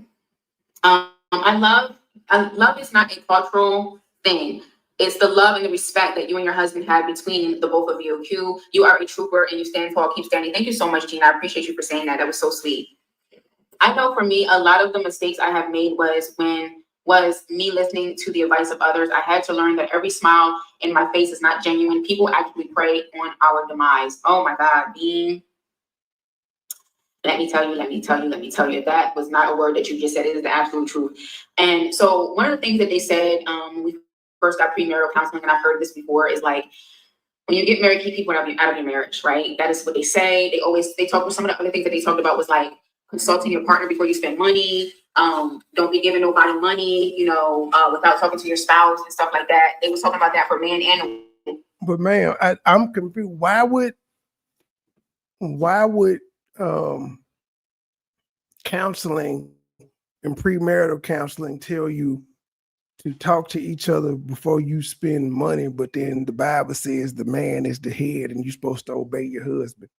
Love is not a cultural thing. It's the love and the respect that you and your husband have between the both of you. Q, you are a trooper and you stand tall, keep standing. Thank you so much, Gina. I appreciate you for saying that. That was so sweet. I know for me, a lot of the mistakes I have made was me listening to the advice of others. I had to learn that every smile in my face is not genuine. People actually prey on our demise. Oh my God, Bean. Let me tell you, that was not a word that you just said. It is the absolute truth. And so one of the things that they said when we first got premarital counseling, and I've heard this before, is like, when you get married, keep people out of your marriage, right? That is what they say. They talk about some of the other things that they talked about was like consulting your partner before you spend money. Don't be giving nobody money, you know, without talking to your spouse and stuff like that. They was talking about that for men and women. But man, I'm confused. Why would counseling and premarital counseling tell you to talk to each other before you spend money, but then the Bible says the man is the head and you're supposed to obey your husband?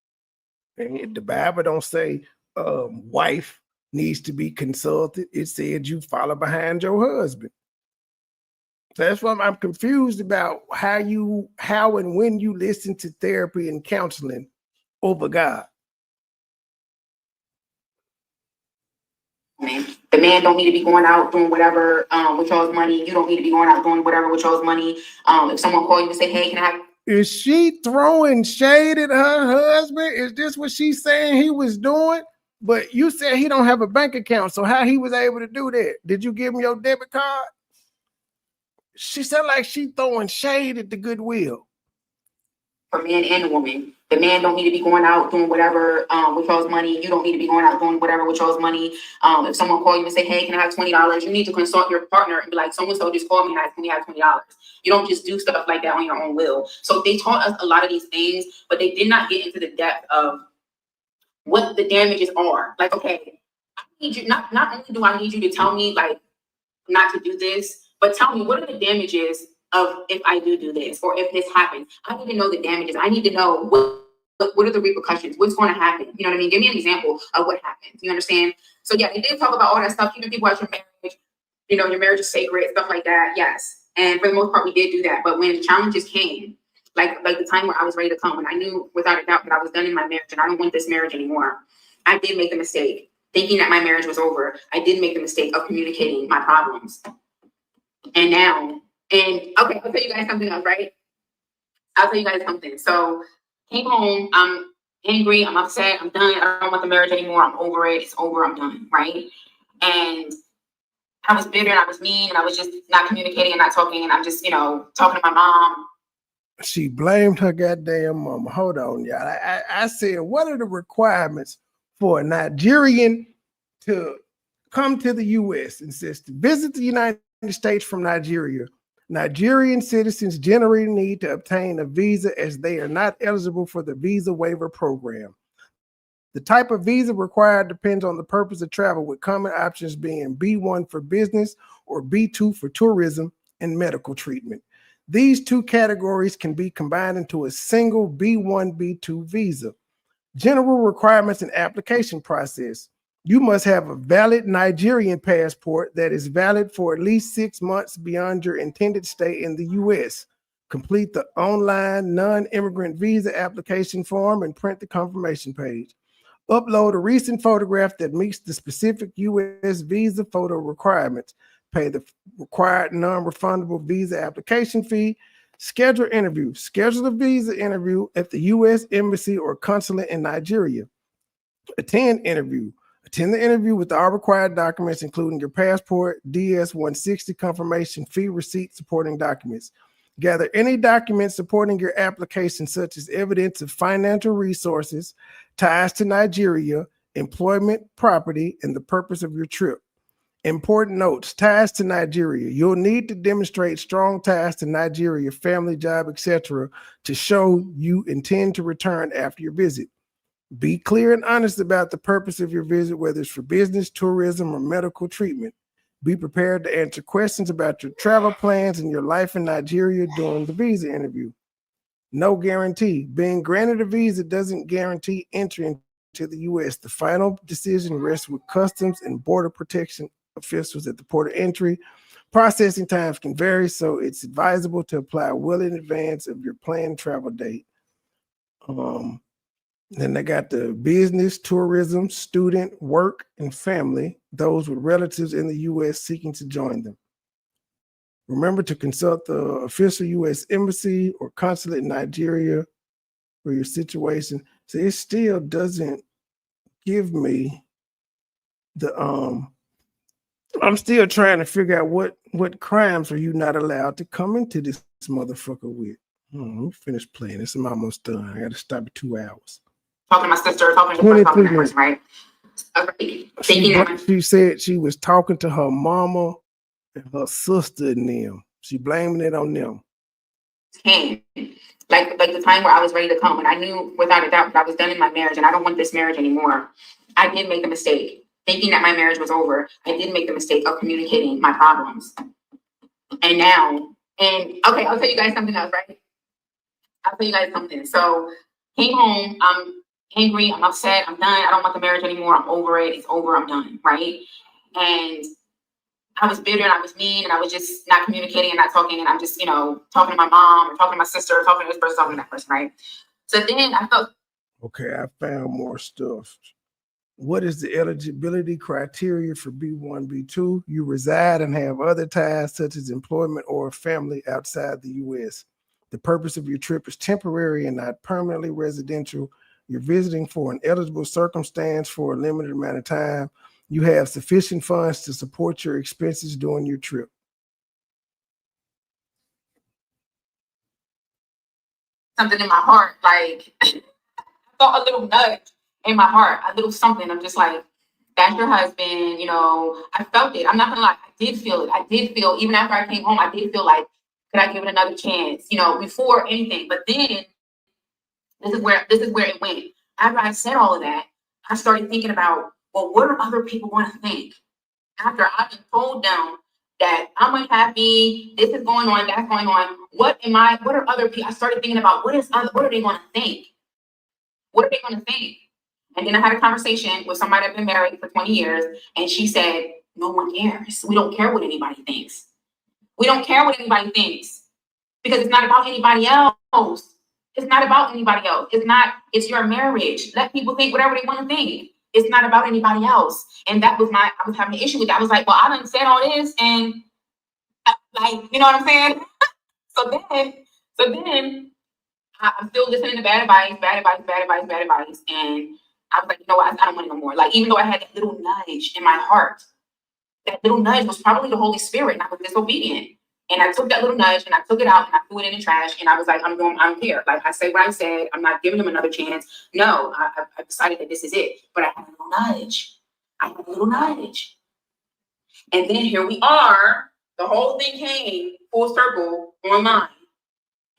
And the Bible don't say wife needs to be consulted. It said you follow behind your husband. That's why I'm confused about how and when you listen to therapy and counseling over God. The man don't need to be going out doing whatever with y'all's money. You don't need to be going out doing whatever with y'all's money. If someone call you and say, hey, can I have... Is she throwing shade at her husband? Is this what she's saying he was doing? But you said he don't have a bank account, so how he was able to do that? Did you give him your debit card? She said like she throwing shade at the Goodwill. For men and women. The man don't need to be going out doing whatever with y'all's money. You don't need to be going out doing whatever with y'all's money. If someone call you and say, hey, can I have $20? You need to consult your partner and be like, so-and-so just called me and asked me to have $20. You don't just do stuff like that on your own will. So they taught us a lot of these things, but they did not get into the depth of what the damages are. Like, okay, I need you, not only do I need you to tell me like not to do this, but tell me what are the damages of if I do this, or if this happens. I need to know the damages. I need to know what are the repercussions, what's going to happen. You know what I mean? Give me an example of what happens. You understand? So yeah, they did talk about all that stuff, keeping people out your marriage, you know, your marriage is sacred, stuff like that. Yes. And for the most part, we did do that. But when challenges came, like the time where I was ready to come, and I knew without a doubt that I was done in my marriage and I don't want this marriage anymore, I did make the mistake. Thinking that my marriage was over, I did make the mistake of communicating my problems. And now, okay, I'll tell you guys something else, right? I'll tell you guys something. So came home, I'm angry, I'm upset, I'm done. I don't want the marriage anymore. I'm over it. It's over. I'm done, right? And I was bitter and I was mean and I was just not communicating and not talking. And I'm just, you know, talking to my mom. She blamed her goddamn mama. Hold on, y'all. I said, what are the requirements for a Nigerian to come to the U.S. and says to visit the United States from Nigeria? Nigerian citizens generally need to obtain a visa as they are not eligible for the visa waiver program. The type of visa required depends on the purpose of travel, with common options being B1 for business or B2 for tourism and medical treatment. These two categories can be combined into a single B1, B2 visa. General requirements and application process. You must have a valid Nigerian passport that is valid for at least 6 months beyond your intended stay in the U.S. Complete the online non-immigrant visa application form and print the confirmation page. Upload a recent photograph that meets the specific U.S. visa photo requirements. Pay the required non-refundable visa application fee. Schedule interview. Schedule a visa interview at the U.S. Embassy or consulate in Nigeria. Attend interview. Attend the interview with all required documents, including your passport, DS-160 confirmation, fee receipt, supporting documents. Gather any documents supporting your application, such as evidence of financial resources, ties to Nigeria, employment, property, and the purpose of your trip. Important notes: ties to Nigeria. You'll need to demonstrate strong ties to Nigeria, family, job, etc., to show you intend to return after your visit. Be clear and honest about the purpose of your visit, whether it's for business, tourism, or medical treatment. Be prepared to answer questions about your travel plans and your life in Nigeria during the visa interview. No guarantee. Being granted a visa doesn't guarantee entry into the U.S. The final decision rests with Customs and Border Protection officials at the port of entry. Processing times can vary, so it's advisable to apply well in advance of your planned travel date. Then they got the business, tourism, student, work, and family, those with relatives in the U.S. seeking to join them. Remember to consult the official U.S. embassy or consulate in Nigeria for your situation. So it still doesn't give me the I'm still trying to figure out what crimes are you not allowed to come into this motherfucker with. Let me finish playing this. I'm almost done. I got to stop at 2 hours. Talking to my sister, talking to the person, right? She said she was talking to her mama and her sister and them. She blaming it on them. Like the time where I was ready to come, and I knew without a doubt that I was done in my marriage and I don't want this marriage anymore. I did make the mistake. Thinking that my marriage was over, I did make the mistake of communicating my problems. And now, okay, I'll tell you guys something else, right? I'll tell you guys something. So, came home, I'm angry, I'm upset, I'm done, I don't want the marriage anymore, I'm over it, it's over, I'm done, right? And I was bitter and I was mean and I was just not communicating and not talking, and I'm just, talking to my mom or talking to my sister, talking to this person, talking to that person, right? So then I felt... Okay, I found more stuff. What is the eligibility criteria for B1, B2? You reside and have other ties such as employment or family outside the U.S. The purpose of your trip is temporary and not permanently residential. You're visiting for an eligible circumstance for a limited amount of time. You have sufficient funds to support your expenses during your trip. Something in my heart, like I felt a little nudge in my heart, a little something. I'm just like, that's your husband, I felt it. I'm not gonna lie, I did feel it. I did feel, even after I came home, I did feel like, could I give it another chance, before anything. But then this is where it went. After I said all of that, I started thinking about, well, what do other people want to think? After I've been told them that I'm unhappy, this is going on, that's going on, what are other people? I started thinking about what are they going to think? What are they going to think? And then I had a conversation with somebody that's been married for 20 years, and she said, no one cares. We don't care what anybody thinks. We don't care what anybody thinks because it's not about anybody else. It's not about anybody else. It's your marriage. Let people think whatever they want to think. It's not about anybody else. And I was having an issue with that. I was like, well, I done said all this and you know what I'm saying? So then I'm still listening to bad advice. And I was like, you know what? I don't want it no more. Like, even though I had that little nudge in my heart, that little nudge was probably the Holy Spirit, and I was disobedient. And I took that little nudge and I took it out and I threw it in the trash. And I was like, I don't care. Like, I said what I said. I'm not giving them another chance. No, I decided that this is it. But I had a little nudge. And then here we are. The whole thing came full circle online.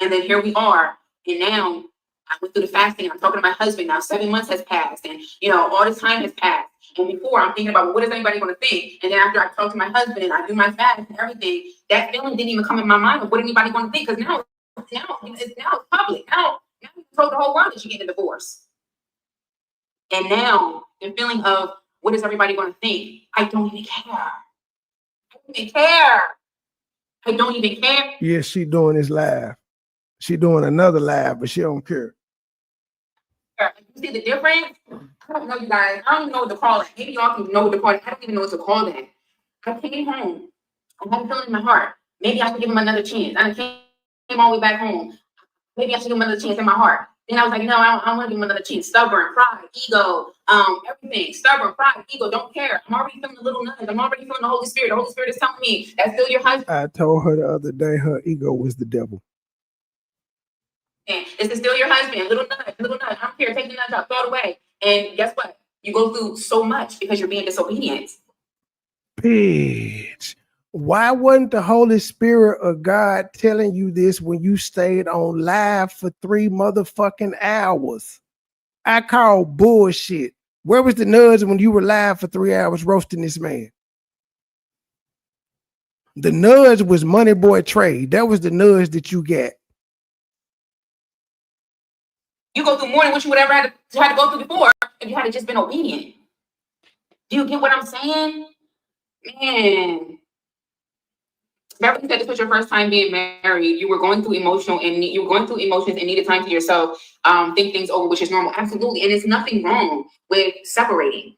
And then here we are. And now I went through the fasting. I'm talking to my husband now. 7 months has passed. And, all this time has passed. And before, I'm thinking about, well, what is anybody going to think? And then after I talk to my husband and I do my fast and everything, that feeling didn't even come in my mind of what anybody going to think. Because now it's public. Now you told the whole world that you're getting a divorce. And now the feeling of what is everybody going to think? I don't even care. I don't even care. Yeah, she doing this live. She doing another live, but she don't care. You see the difference? I don't know, you guys. I don't even know what to call it. Maybe y'all can know what to call it. I don't even know what to call that. I came home. I had a feeling in my heart. Maybe I should give him another chance. I came all the way back home. Maybe I should give him another chance in my heart. Then I was like, no, I don't want to give him another chance. Stubborn, pride, ego, everything, stubborn, pride, ego, don't care. I'm already feeling a little nudge. I'm already feeling the Holy Spirit. The Holy Spirit is telling me that's still your husband. I told her the other day her ego was the devil. This is still your husband. Little nudge, little nudge. I don't care. Take the nudge out, throw it away. And guess what? You go through so much because you're being disobedient. Bitch. Why wasn't the Holy Spirit of God telling you this when you stayed on live for 3 motherfucking hours? I call bullshit. Where was the nudge when you were live for 3 hours roasting this man? The nudge was MoneyBoy trade. That was the nudge that you got. You go through more than what you would ever had to go through before if you had just been obedient. Do you get what I'm saying? Man. Beverly said this was your first time being married. You were going through emotions and needed time to yourself, think things over, which is normal. Absolutely. And it's nothing wrong with separating.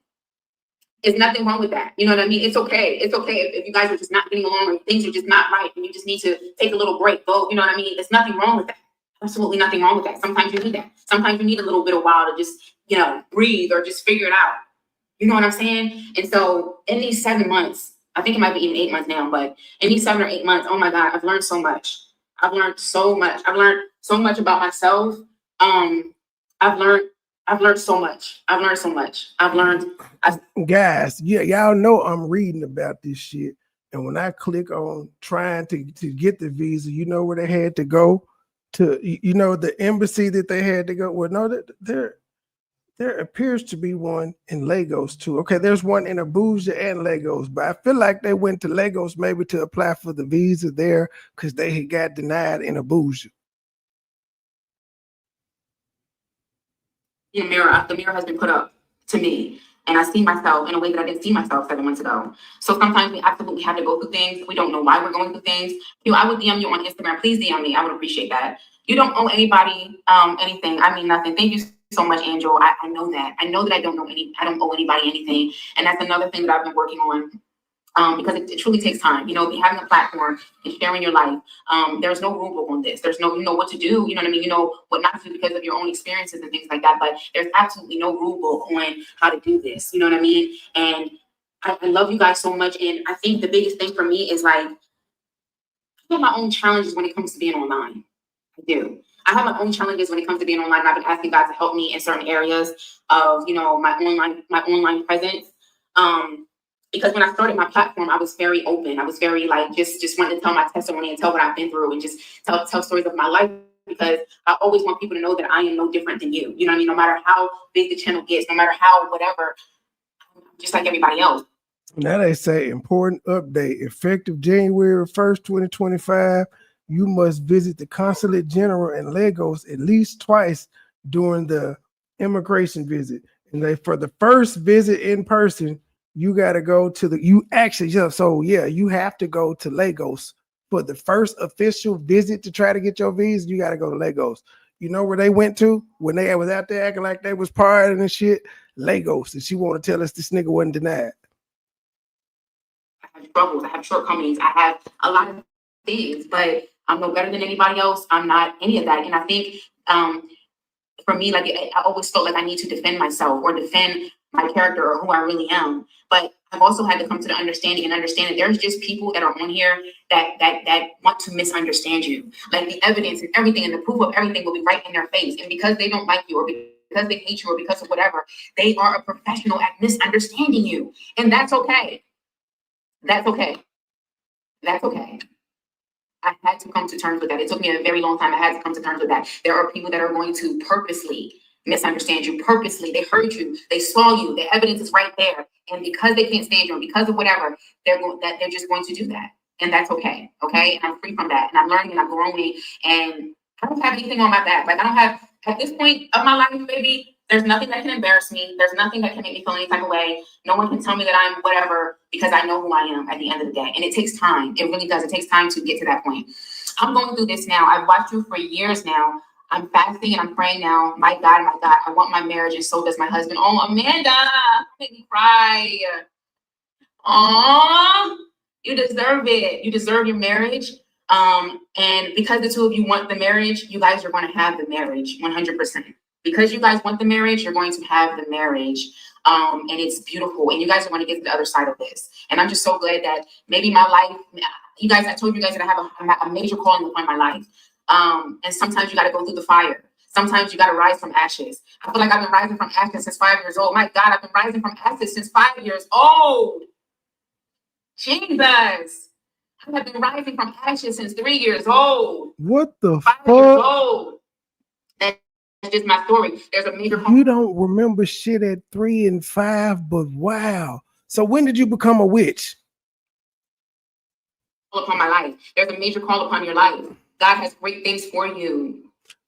There's nothing wrong with that. You know what I mean? It's okay. It's okay if you guys are just not getting along or things are just not right and you just need to take a little break. Go, you know what I mean? There's nothing wrong with that. Absolutely nothing wrong with that. Sometimes you need that. Sometimes you need a little bit of while to just, breathe or just figure it out. You know what I'm saying? And so in these 7 months, I think it might be even 8 months now, but in these 7 or 8 months, oh my God, I've learned so much. I've learned so much. I've learned so much about myself. I've learned so much. Guys, y'all know I'm reading about this shit. And when I click on trying to get the visa, you know where they had to go to, the embassy that they had to go. Well, no, there appears to be one in Lagos too. Okay, there's one in Abuja and Lagos, but I feel like they went to Lagos maybe to apply for the visa there because they had got denied in Abuja. The mirror has been put up to me, and I see myself in a way that I didn't see myself 7 months ago. So sometimes we absolutely have to go through things. We don't know why we're going through things. I would DM you on Instagram. Please DM me. I would appreciate that. You don't owe anybody anything. I mean nothing. Thank you so much, Angel. I know that. I know that I don't owe anybody anything. And that's another thing that I've been working on. Because it truly takes time, having a platform and sharing your life. There's no rule book on this. There's no, what to do. You know what I mean? You know what not to do because of your own experiences and things like that. But there's absolutely no rule book on how to do this. You know what I mean? And I love you guys so much. And I think the biggest thing for me is I have my own challenges when it comes to being online. I do. I have my own challenges when it comes to being online. And I've been asking God to help me in certain areas of, my online presence. Because when I started my platform, I was very open. I was very just wanting to tell my testimony and tell what I've been through and just tell stories of my life, because I always want people to know that I am no different than you. You know what I mean? No matter how big the channel gets, no matter how whatever, I'm just like everybody else. Now they say important update, effective January 1st, 2025, you must visit the Consulate General in Lagos at least twice during the immigration visit. And for the first visit in person, you got to go to you have to go to Lagos for the first official visit to try to get your visa. You got to go to Lagos. You know where they went to when they was out there acting like they was partying and shit? Lagos. And she want to tell us this nigga wasn't denied. I have struggles. I have shortcomings. I have a lot of things, but I'm no better than anybody else. I'm not any of that. And I think for me, I always felt like I need to defend myself or defend my character or who I really am. But I've also had to come to the understand that there's just people that are on here that want to misunderstand you. Like the evidence and everything and the proof of everything will be right in their face. And because they don't like you or because they hate you or because of whatever, they are a professional at misunderstanding you. And that's okay. That's okay. That's okay. I had to come to terms with that. It took me a very long time. I had to come to terms with that. There are people that are going to purposely misunderstand you. Purposely, they heard you, they saw you, the evidence is right there, and because they can't stand you, and because of whatever, they're just going to do that, and that's okay. Okay, and I'm free from that, and I'm learning, and I'm growing, and I don't have anything on my back. I don't have at this point of my life, baby. There's nothing that can embarrass me. There's nothing that can make me feel any type of way. No one can tell me that I'm whatever because I know who I am at the end of the day. And it takes time. It really does. It takes time to get to that point. I'm going through this now. I've watched you for years now. I'm fasting and I'm praying now. My God, I want my marriage, and so does my husband. Oh, Amanda, make me cry. Aw, you deserve it. You deserve your marriage. And because the two of you want the marriage, you guys are going to have the marriage 100%. because you guys want the marriage, you're going to have the marriage. And it's beautiful. And you guys are going to get to the other side of this. And I'm just so glad that maybe my life, you guys, I told you guys that I have a major calling upon my life. And sometimes you got to go through the fire. Sometimes you got to rise from ashes. I feel like I've been rising from ashes since 5 years old. My God, I've been rising from ashes since 5 years old. Jesus. I have been rising from ashes since 3 years old. What the 5 fuck? years old. That's just my story. There's a major. You don't remember shit at 3 and 5, but wow. So when did you become a witch? Upon my life. There's a major call upon your life. God has great things for you.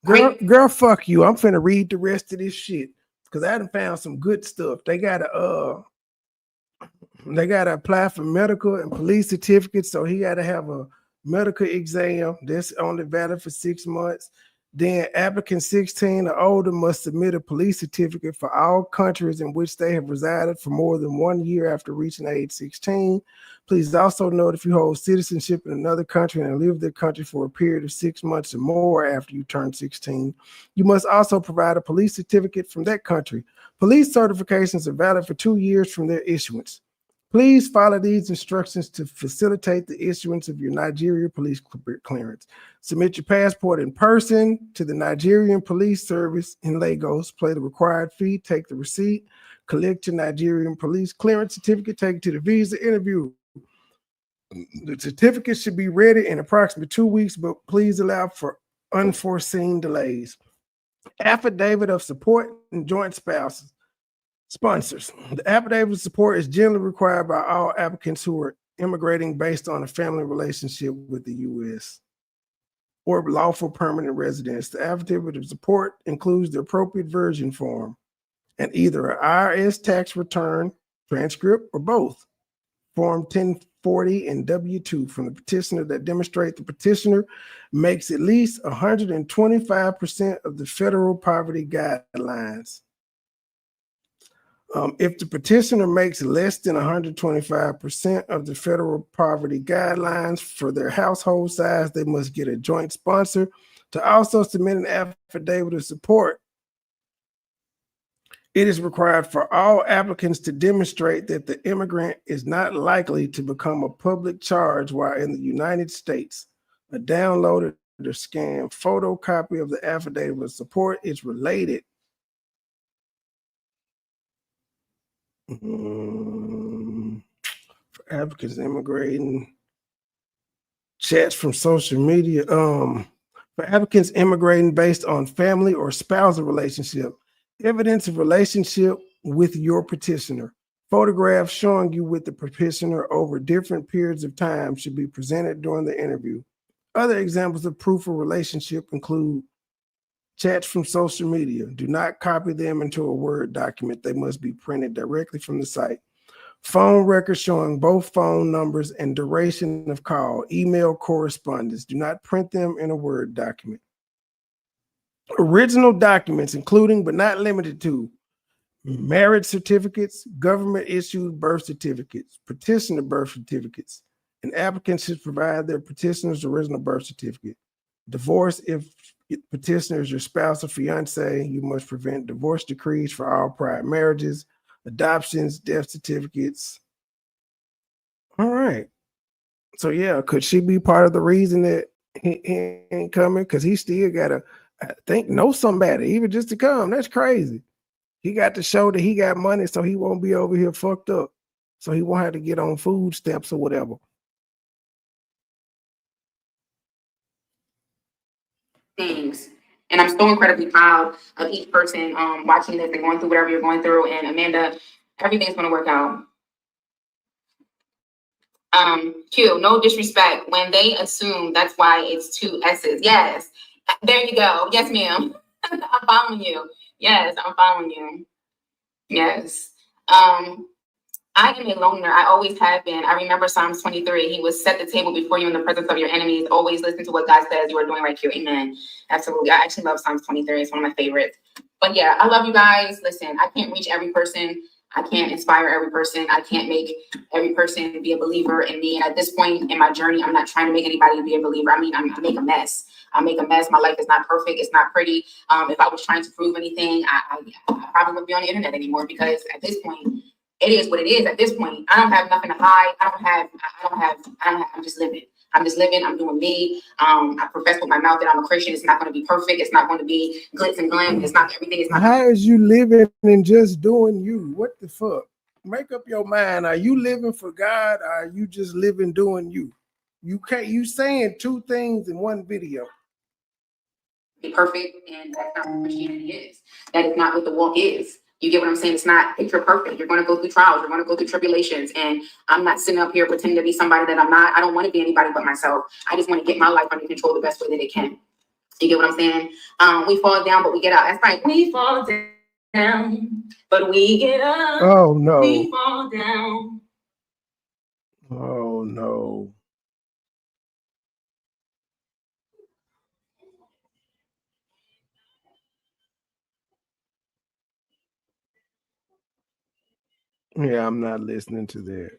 Girl, fuck you. I'm finna read the rest of this shit because I done found some good stuff. They gotta apply for medical and police certificates, so he gotta have a medical exam. That's only valid for 6 months. Then applicants 16 or older must submit a police certificate for all countries in which they have resided for more than 1 year after reaching age 16. Please also note if you hold citizenship in another country and live in the country for a period of 6 months or more after you turn 16, you must also provide a police certificate from that country. Police certifications are valid for 2 years from their issuance. Please follow these instructions to facilitate the issuance of your Nigeria police clearance. Submit your passport in person to the Nigerian Police Service in Lagos. Pay the required fee, take the receipt, collect your Nigerian police clearance certificate, take it to the visa interview. The certificate should be ready in approximately 2 weeks, but please allow for unforeseen delays. Affidavit of support and joint spouses. Sponsors. The affidavit of support is generally required by all applicants who are immigrating based on a family relationship with the U.S. or lawful permanent residence. The affidavit of support includes the appropriate version form and either an IRS tax return, transcript, or both. Form 1040 and W-2 from the petitioner that demonstrate the petitioner makes at least 125% of the federal poverty guidelines. If the petitioner makes less than 125% of the federal poverty guidelines for their household size, they must get a joint sponsor to also submit an affidavit of support. It is required for all applicants to demonstrate that the immigrant is not likely to become a public charge while in the United States. A downloaded or scanned photocopy of the affidavit of support is related. For applicants immigrating, chats from social media. For applicants immigrating based on family or spousal relationship, evidence of relationship with your petitioner. Photographs showing you with the petitioner over different periods of time should be presented during the interview. Other examples of proof of relationship include chats from social media. Do not copy them into a Word document. They must be printed directly from the site. Phone records showing both phone numbers and duration of call. Email correspondence. Do not print them in a Word document. Original documents, including but not limited to marriage certificates, government-issued birth certificates, petitioner birth certificates. An applicant should provide their petitioner's original birth certificate. Divorce, if petitioner is your spouse or fiance, you must prevent divorce decrees for all prior marriages, adoptions, death certificates. All right. So yeah, could she be part of the reason that he ain't coming? Because he still gotta, I think, know somebody, even just to come. That's crazy. He got to show that he got money so he won't be over here fucked up. So he won't have to get on food stamps or whatever. Things. And I'm so incredibly proud of each person watching this and going through whatever you're going through. And Amanda, everything's going to work out. Q, no disrespect. When they assume, that's why it's 2 S's. Yes. There you go. Yes, ma'am. I'm following you. Yes, I'm following you. Yes. I am a loner. I always have been. I remember Psalms 23. He will set the table before you in the presence of your enemies. Always listen to what God says. You are doing right here. Amen. Absolutely. I actually love Psalms 23. It's one of my favorites. But yeah, I love you guys. Listen, I can't reach every person. I can't inspire every person. I can't make every person be a believer in me. And at this point in my journey, I'm not trying to make anybody be a believer. I mean, I make a mess. I make a mess. My life is not perfect. It's not pretty. If I was trying to prove anything, I probably wouldn't be on the internet anymore, because at this point, it is what it is. At this point, I don't have nothing to hide. I'm just living. I'm just living. I'm doing me. I profess with my mouth that I'm a Christian. It's not going to be perfect. It's not going to be glitz and glam. It's not everything. It's not. How is you living and just doing you? What the fuck? Make up your mind. Are you living for God? Or are you just living doing you? You saying two things in one video. Be perfect, and that's not what Christianity is. That is not what the walk is. You get what I'm saying? It's not picture perfect. You're going to go through trials. You're going to go through tribulations. And I'm not sitting up here pretending to be somebody that I'm not. I don't want to be anybody but myself. I just want to get my life under control the best way that it can. You get what I'm saying? We fall down, but we get up. That's right. We fall down, but we get up. Oh no. We fall down. Oh no. Yeah, I'm not listening to that.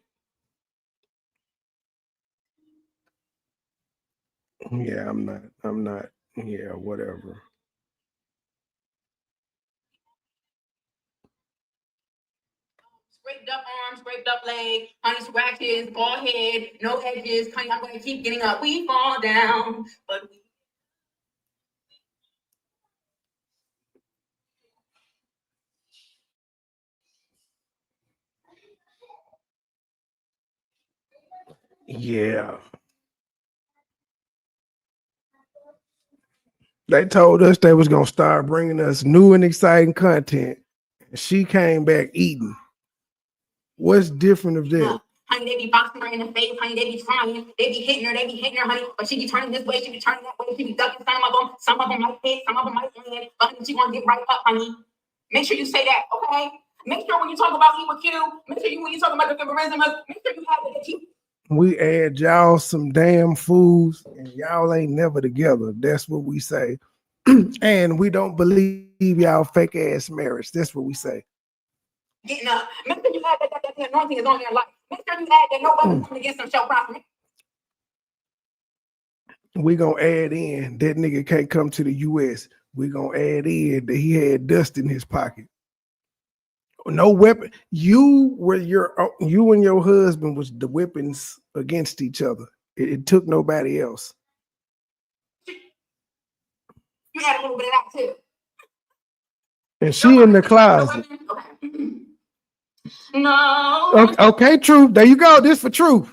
Yeah, I'm not. Yeah, whatever. Scraped up arm, scraped up leg, honey, scratches, bald head, no edges. Honey, I'm going to keep getting up. We fall down, but we. Yeah. They told us they was gonna start bringing us new and exciting content. She came back eating. What's different of that? Honey, they be boxing her in the face. Honey, they be trying. They be hitting her, honey. But she be turning this way, she be turning that way. She be ducking some of them. Some of them might hit, some of them might land. But honey, she gonna get right up, honey. Make sure you say that, okay? Make sure when you talk about EQ, make sure you when you talk about the charisma, make sure you have the EQ. We add y'all some damn fools, and y'all ain't never together. That's what we say. And we don't believe y'all fake ass marriage. That's what we say. Getting up. Make sure you add that the anointing is on their life. Make sure you add that nobody coming against them shall prosper. We gonna add in that nigga can't come to the US. We gonna add in that he had dust in his pocket. No weapon. You and your husband was the weapons against each other. It took nobody else. You had a little bit of that too. And she in the closet. Okay. No. Okay, truth. There you go. This for truth.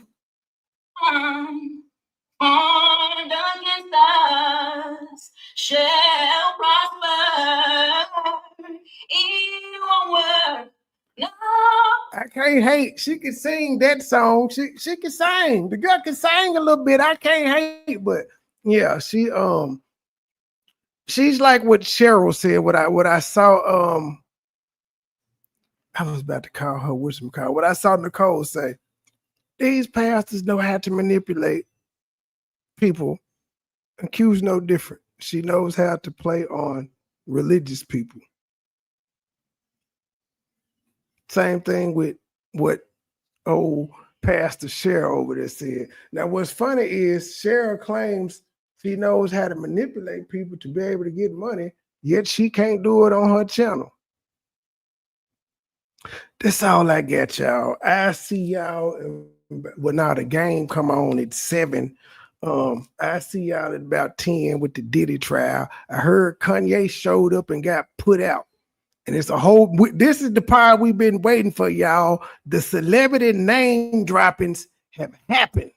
Formed against us shall prosper in your word. No. I can't hate. She can sing that song. She can sing. The girl can sing a little bit. I can't hate, but yeah, she's like what Cheryl said. What I saw. I was about to call her wisdom call. What I saw Nicole say. These pastors know how to manipulate people. And Q's no different. She knows how to play on religious people. Same thing with what old Pastor Cheryl over there said. Now, what's funny is Cheryl claims she knows how to manipulate people to be able to get money, yet she can't do it on her channel. That's all I got, y'all. I see y'all. Well, now the game come on at 7. I see y'all at about 10 with the Diddy trial. I heard Kanye showed up and got put out. And it's a whole, this is the part we've been waiting for, y'all. The celebrity name droppings have happened.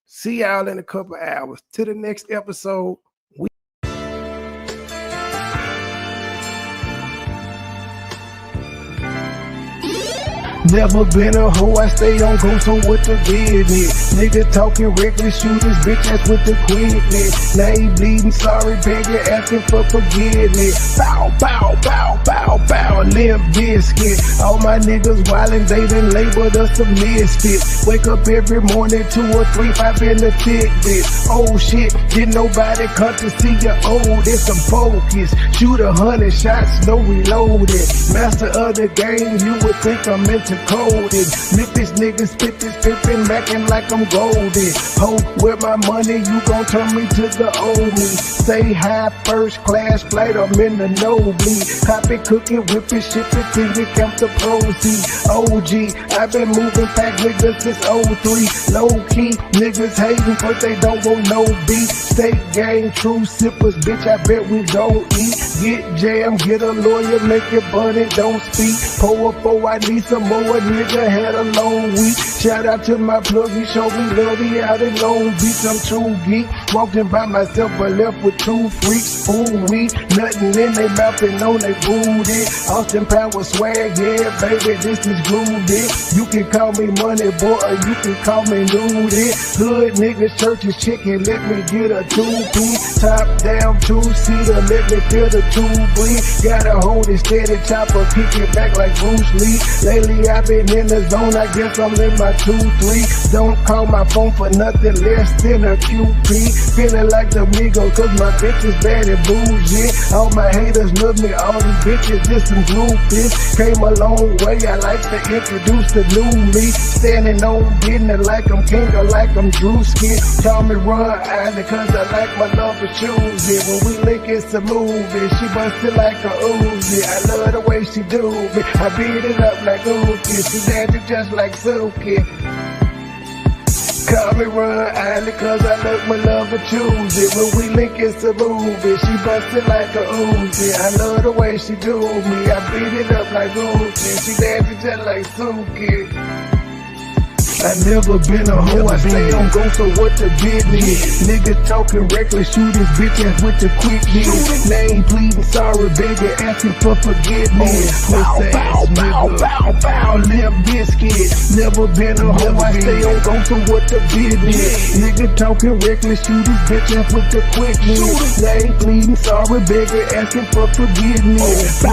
See y'all in a couple of hours. To the next episode. Never been a hoe, I stay on go, so what the business? Niggas talking reckless, shoot this bitch ass with the quickness. Now he bleeding, sorry, begging, asking for forgiveness. Bow, bow, bow, bow, bow, Limp Bizkit. All my niggas wildin', they done labeled us a misfit. Wake up every morning, 2 or 3, 5 in the tidbit. Oh shit, didn't nobody come to see you old. It's some focus. Shoot 100 shots, no reloaded. Master of the game, you would think I'm into coding. Memphis niggas spit this pimpin', mackin' like I'm golden. Ho, with my money, you gon' turn me to the old me. Say hi, first class flight, I'm in the nosebleed. Hop it, cook it, whip it, ship it till you count the proceeds. OG, I've been moving pack niggas since 03. Low key, niggas hating, but they don't want no beef. State gang, true sippers, bitch, I bet we don't eat. Get jammed, get a lawyer, make it bunny, don't speak. Pour up, I need some more, nigga had a long week. Shout out to my plug, he showed me love, he out in Long Beach, I'm true geek. Walking by myself, but left with 2 freaks. Ooh, we, nothing in they mouth and on they booty. Austin Power swag, yeah, baby, this is groovy. You can call me Money Boy, or you can call me Nudie. Hood niggas, churches, chicken, let me get a 2-piece. Top down, 2-seater, let me feel the 2 breathe. Gotta hold it steady, chopper, kick it back like Bruce Lee. Lately I've been in the zone, I guess I'm in my 2-3. Don't call my phone for nothing less than a QP. Feeling like the Migos, cause my bitch is bad and bougie. All my haters love me, all these bitches just some groupies. Came a long way, I like to introduce the new me. Standing on business like I'm king or like I'm Drewski. Call me Ron Island, cause I like my love for choosy. When we link, it's a movie. She bustin' like a Uzi. I love the way she do me. I beat it up like Uzi. She dancing just like Suki. Call me Ron Island, cause I love my love for choosy. When we link, it's a movie. She bustin' like a Uzi. I love the way she do me. I beat it up like Uzi. She dancing just like Suki. I never been a hoe, I stay on go, so what the business? Niggas talking reckless, shoot this bitch ass with the quickness. Name pleading, sorry, baby, asking for forgiveness. Bow, bow, bow, bow, bow, Limp Bizkit. Never been a hoe, I stay on go, so what the business? Nigga talking reckless, shoot this bitch ass with the quickness. Name pleading, sorry, baby, asking for forgiveness.